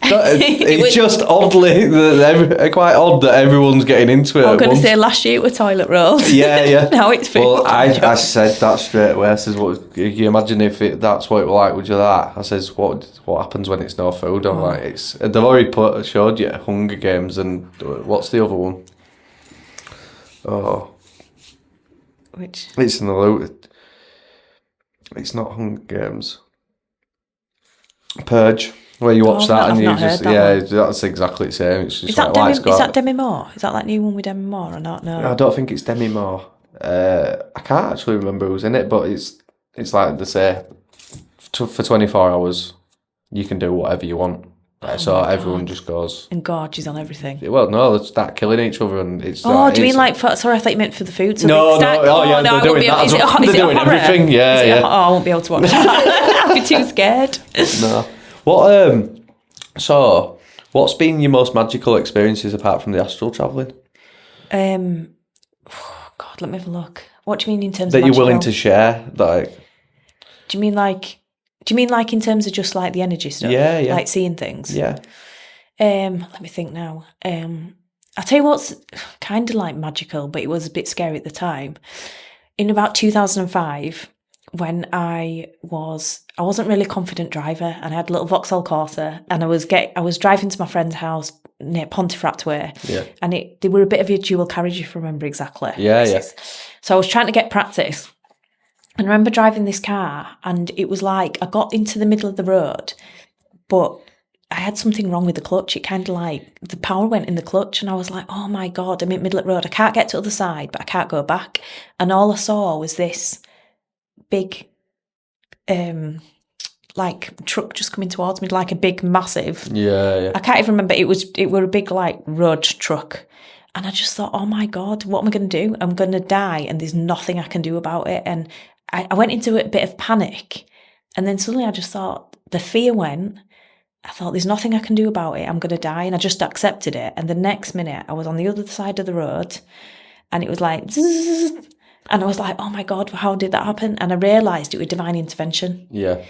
It's just quite odd that everyone's getting into it. I'm going to say last year it was toilet rolls. Yeah. Now it's food. Well, I said that straight away. I says, "What? Can you imagine if that's what it was like? Would you that?" I says, "What happens when it's no food?" I'm like, they've already showed you Hunger Games, and what's the other one? Oh, which? It's in the loot. It's not Hunger Games. Purge. Where you watch that and you just that's exactly the same. It's just is that Demi Moore? Is that new one with Demi Moore or not? No, I don't think it's Demi Moore. I can't actually remember who's in it, but it's like they say, for 24 hours you can do whatever you want. So everyone just goes and gorges on everything. Well, no, they start killing each other, and it's. Oh, do you mean like? Sorry, I thought you meant for the food. So no, they're doing that. They're doing everything. Yeah. Oh, I won't be able to watch that. I'd be too scared. No. What? So, what's been your most magical experiences apart from the astral travelling? God, let me have a look. What do you mean in terms that of you're willing to share? Like, do you mean like in terms of just like the energy stuff? Yeah. Like seeing things. Yeah. Let me think now. I'll tell you what's kind of like magical, but it was a bit scary at the time. In about 2005. When I wasn't really a confident driver, and I had a little Vauxhall Corsa, and I was driving to my friend's house near Pontefract Way, and they were a bit of a dual carriage, if I remember exactly. Yeah. So I was trying to get practice, and I remember driving this car, and it was like I got into the middle of the road, but I had something wrong with the clutch. It kind of like the power went in the clutch, and I was like, oh my God, I'm in the middle of the road. I can't get to the other side, but I can't go back. And all I saw was this big like truck just coming towards me, like a big massive I can't even remember, it were a big like road truck, and I just thought, oh my God, what am I going to do? I'm going to die, and there's nothing I can do about it. And I went into a bit of panic, and then suddenly I just thought, the fear went. I thought, there's nothing I can do about it, I'm going to die, and I just accepted it. And the next minute I was on the other side of the road, and it was like zzz, And I was like, oh my God, how did that happen? And I realised it was divine intervention. Yeah.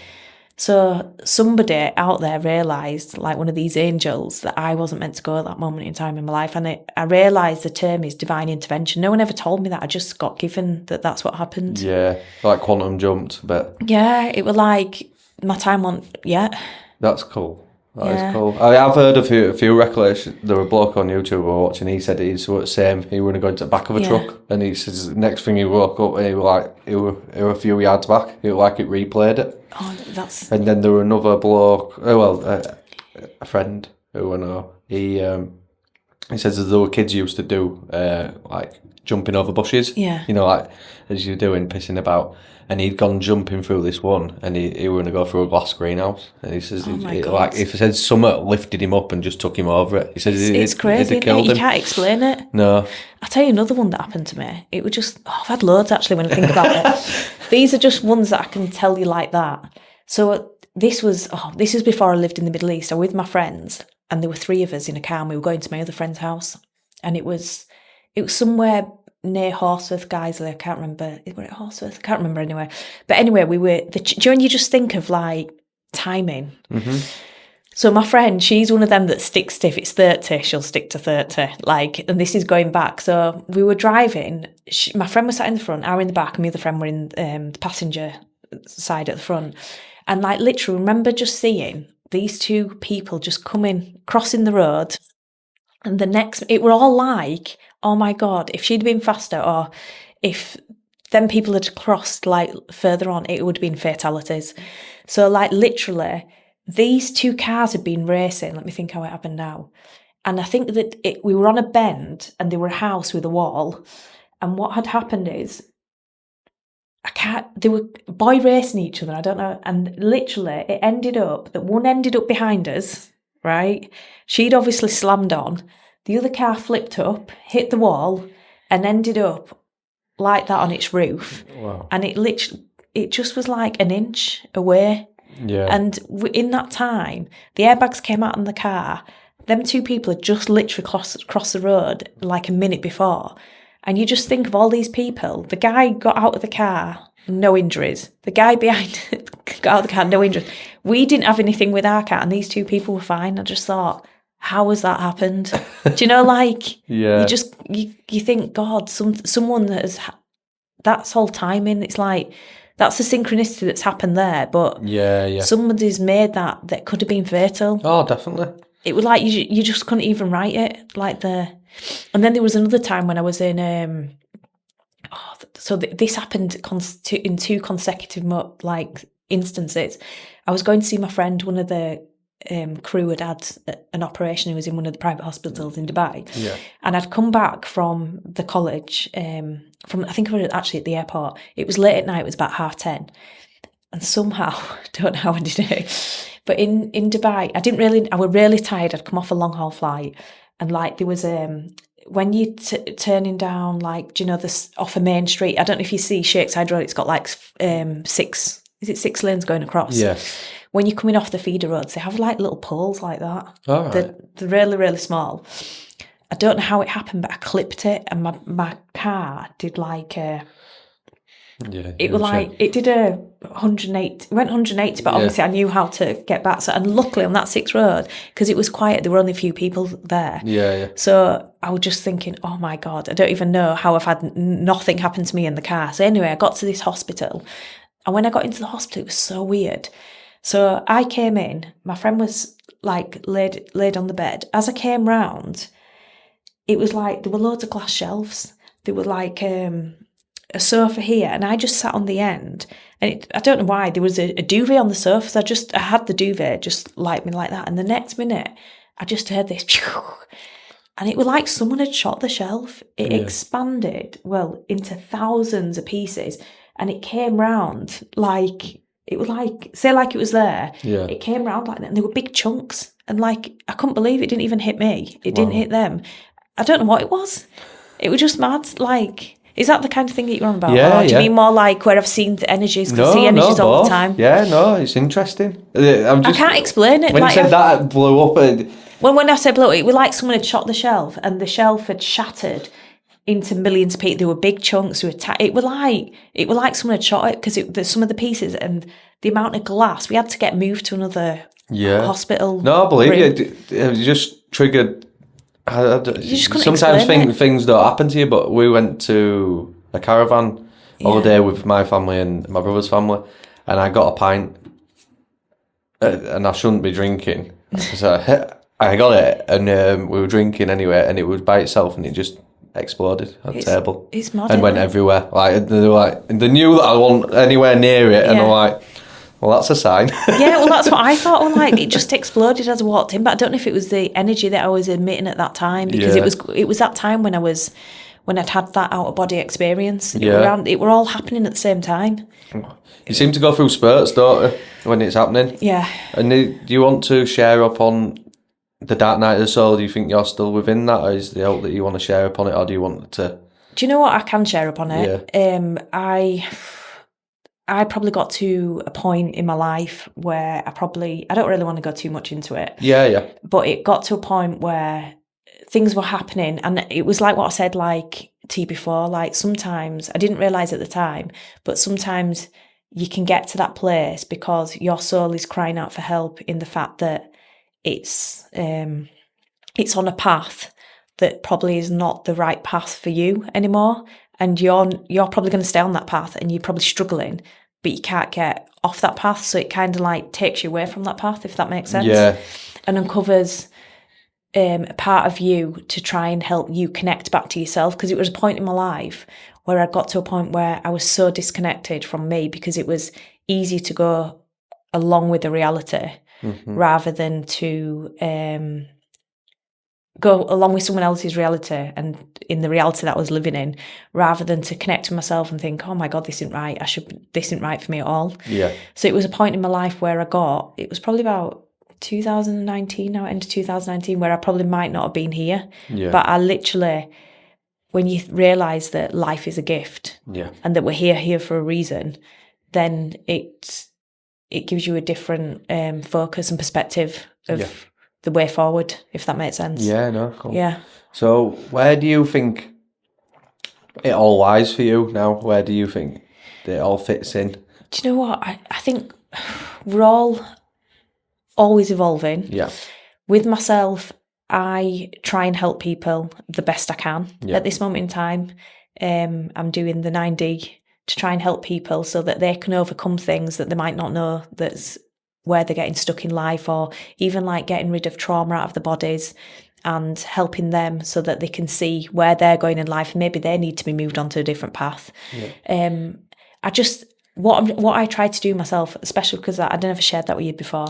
So somebody out there realised, like one of these angels, that I wasn't meant to go at that moment in time in my life. And I realised the term is divine intervention. No one ever told me that. I just got given that that's what happened. Yeah, like quantum jumped, but... Yeah, it was like my time on... Yeah. That's cool. That is cool. I've heard of a few recollections. There were a bloke on YouTube we were watching. He said he's the same. He was going to the back of a truck, and he says next thing he woke up, he was like, he were a few yards back. It was like it replayed it. Oh, that's... And then there were another bloke. A friend who I know. He says that there were kids used to do like jumping over bushes. Yeah. You know, like as you're doing, pissing about. And he'd gone jumping through this one, and he was going to go through a glass greenhouse. And he says, like, if he said something lifted him up and just took him over it, he says it's crazy. You can't explain it. No. I'll tell you another one that happened to me. It was just, I've had loads actually when I think about it. These are just ones that I can tell you like that. So this is before I lived in the Middle East. I was with my friends, and there were 3 of us in a car, and we were going to my other friend's house, and it was somewhere near Horsworth, Guiseley. I can't remember. Was it Horsworth? I can't remember anyway. But anyway, we were... do you know when you just think of, like, timing? Mm-hmm. So my friend, she's one of them that sticks to, if it's 30, she'll stick to 30. Like, and this is going back. So we were driving. My friend was sat in the front, I were in the back, and my other friend were in the passenger side at the front. And, like, literally, remember just seeing these 2 people just crossing the road. And the next... It were all like... Oh my God, if she'd been faster, or if them people had crossed like further on, it would have been fatalities. So like literally, these 2 cars had been racing. Let me think how it happened now. And I think that we were on a bend, and there were a house with a wall. And what had happened is, they were boy racing each other, I don't know. And literally, it ended up that one ended up behind us, right? She'd obviously slammed on. The other car flipped up, hit the wall, and ended up like that on its roof. Wow. And it just was like an inch away. Yeah. And in that time, the airbags came out in the car. Them 2 people had just literally crossed the road like a minute before. And you just think of all these people. The guy got out of the car, no injuries. The guy behind got out of the car, no injuries. We didn't have anything with our car, and these 2 people were fine. I just thought... How has that happened? Do you know, like, you just, you think, God, someone that has, that's all timing. It's like, that's the synchronicity that's happened there, but somebody's made that could have been fatal. Oh, definitely. It was like, you just couldn't even write it, like and then there was another time when I was in, this happened in 2 consecutive, like, instances. I was going to see my friend, one of the crew had an operation. He was in one of the private hospitals in Dubai, and I'd come back from the college I think I was actually at the airport. It was late at night, it was about 10:30, and somehow don't know how I did it, but in Dubai I was really tired. I'd come off a long haul flight, and like there was when you turning down, like, do you know, this off a main street, I don't know if you see Shakes Hydro, it's got like 6 lanes going across. Yeah. When you're coming off the feeder roads, they have like little poles like that. All right. They're really, really small. I don't know how it happened, but I clipped it, and my car did like it was like, it did a 180, it went 180, but obviously I knew how to get back. So, and luckily on that 6 road, because it was quiet, there were only a few people there. Yeah. So I was just thinking, oh my God, I don't even know how I've had nothing happen to me in the car. So anyway, I got to this hospital, and when I got into the hospital, it was so weird. So I came in, my friend was like laid on the bed. As I came round, it was like there were loads of glass shelves. There were like a sofa here, and I just sat on the end. And I don't know why, there was a duvet on the sofa. So I had the duvet just like me like that. And the next minute, I just heard this, and it was like someone had shot the shelf. It expanded, into thousands of pieces, and it came round like... It was like, say like it was there. Yeah. It came round like that, and there were big chunks. And like, I couldn't believe it didn't even hit me. It didn't hit them. I don't know what it was. It was just mad. Like, is that the kind of thing that you're on about? Yeah, or do you mean more like where I've seen the energies? Because I see energies all both. The time. Yeah, no, it's interesting. I can't explain it. When like, you said that, it blew up. When I said blew up, it was like someone had shot the shelf, and the shelf had shattered into millions of pieces. There were big chunks. It were like someone had shot it, because some of the pieces and the amount of glass, we had to get moved to another hospital. No, I believe room. you just triggered. You just couldn't sometimes explain things don't happen to you, but we went to a caravan holiday with my family and my brother's family, and I got a pint, and I shouldn't be drinking. So I got it, and we were drinking anyway, and it was by itself, and it just exploded on the table. It's mad, and went everywhere. They knew that I wasn't anywhere near it, and I'm like, well, that's a sign. Yeah, well, that's what I thought. Well, like, it just exploded as I walked in, but I don't know if it was the energy that I was emitting at that time, because it was that time when I'd had that out of body experience. It were all happening at the same time. You seem to go through spurts, don't you, when it's happening? Yeah. And do you want to share up on the dark night of the soul? Do you think you're still within that, or is the hope that you want to share upon it, or do you want to? Do you know what? I can share upon it. Yeah. I probably got to a point in my life where I don't really want to go too much into it. Yeah. But it got to a point where things were happening, and it was like what I said, like to you before, like sometimes I didn't realise at the time, but sometimes you can get to that place because your soul is crying out for help, in the fact that it's on a path that probably is not the right path for you anymore, and you're probably going to stay on that path, and you're probably struggling, but you can't get off that path, so it kind of like takes you away from that path, if that makes sense. Yeah. And uncovers a part of you to try and help you connect back to yourself, because it was a point in my life where I got to a point where I was so disconnected from me, because it was easy to go along with the reality rather than to go along with someone else's reality and in the reality that I was living in, rather than to connect to myself and think, oh my God, this isn't right. This isn't right for me at all. Yeah. So it was a point in my life where it was probably about 2019, now into 2019, where I probably might not have been here. Yeah. But I literally, when you realise that life is a gift, and that we're here for a reason, then it gives you a different focus and perspective of the way forward, if that makes sense. Yeah, no, cool. Yeah. So where do you think it all lies for you now? Where do you think it all fits in? Do you know what? I think we're all always evolving. Yeah. With myself, I try and help people the best I can at this moment in time. I'm doing the 9D to try and help people so that they can overcome things that they might not know that's where they're getting stuck in life, or even like getting rid of trauma out of the bodies and helping them so that they can see where they're going in life. Maybe they need to be moved onto a different path. Yeah. What I try to do myself, especially because I'd never shared that with you before,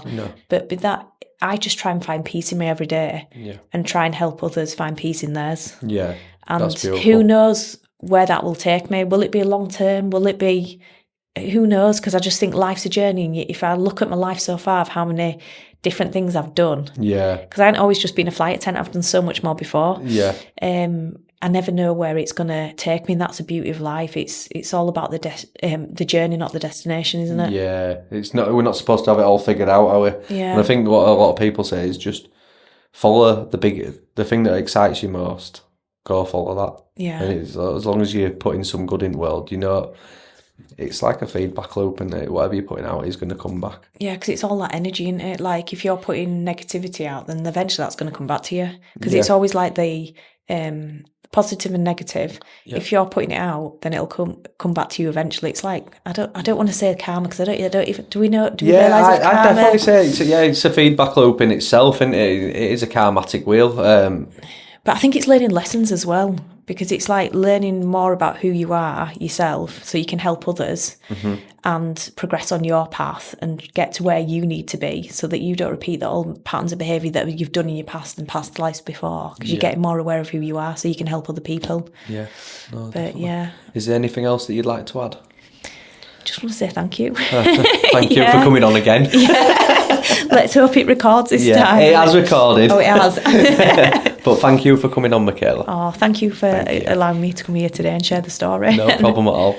but with that, I just try and find peace in me every day, and try and help others find peace in theirs. Yeah, and that's beautiful. Who knows where that will take me? Will it be a long term? Will it be? Who knows? Because I just think life's a journey, and if I look at my life so far of how many different things I've done, because I haven't always just been a flight attendant, I've done so much more before. Yeah. I never know where it's going to take me, and that's the beauty of life. It's all about the journey, not the destination, isn't it? Yeah, it's not. We're not supposed to have it all figured out, are we? Yeah. And I think what a lot of people say is just follow the thing that excites you most. Go follow that. Yeah. And as long as you're putting some good in the world, it's like a feedback loop, and whatever you're putting out is going to come back. Yeah, because it's all that energy, isn't it? Like if you're putting negativity out, then eventually that's going to come back to you. Because it's always like the positive and negative. Yeah. If you're putting it out, then it'll come back to you eventually. It's like I don't want to say karma, because I don't even do we realise it's karma? I definitely say it's a feedback loop in itself, and it is a karmatic wheel. But I think it's learning lessons as well, because it's like learning more about who you are yourself, so you can help others and progress on your path and get to where you need to be, so that you don't repeat the old patterns of behaviour that you've done in your past and past lives before, because you're getting more aware of who you are, so you can help other people. Yeah. No, but definitely. Yeah. Is there anything else that you'd like to add? Just want to say thank you. Thank you for coming on again. Yeah. Let's hope it records this time. It has recorded. Oh, it has. But thank you for coming on, Michaela. Oh, thank you for allowing me to come here today and share the story. No problem at all.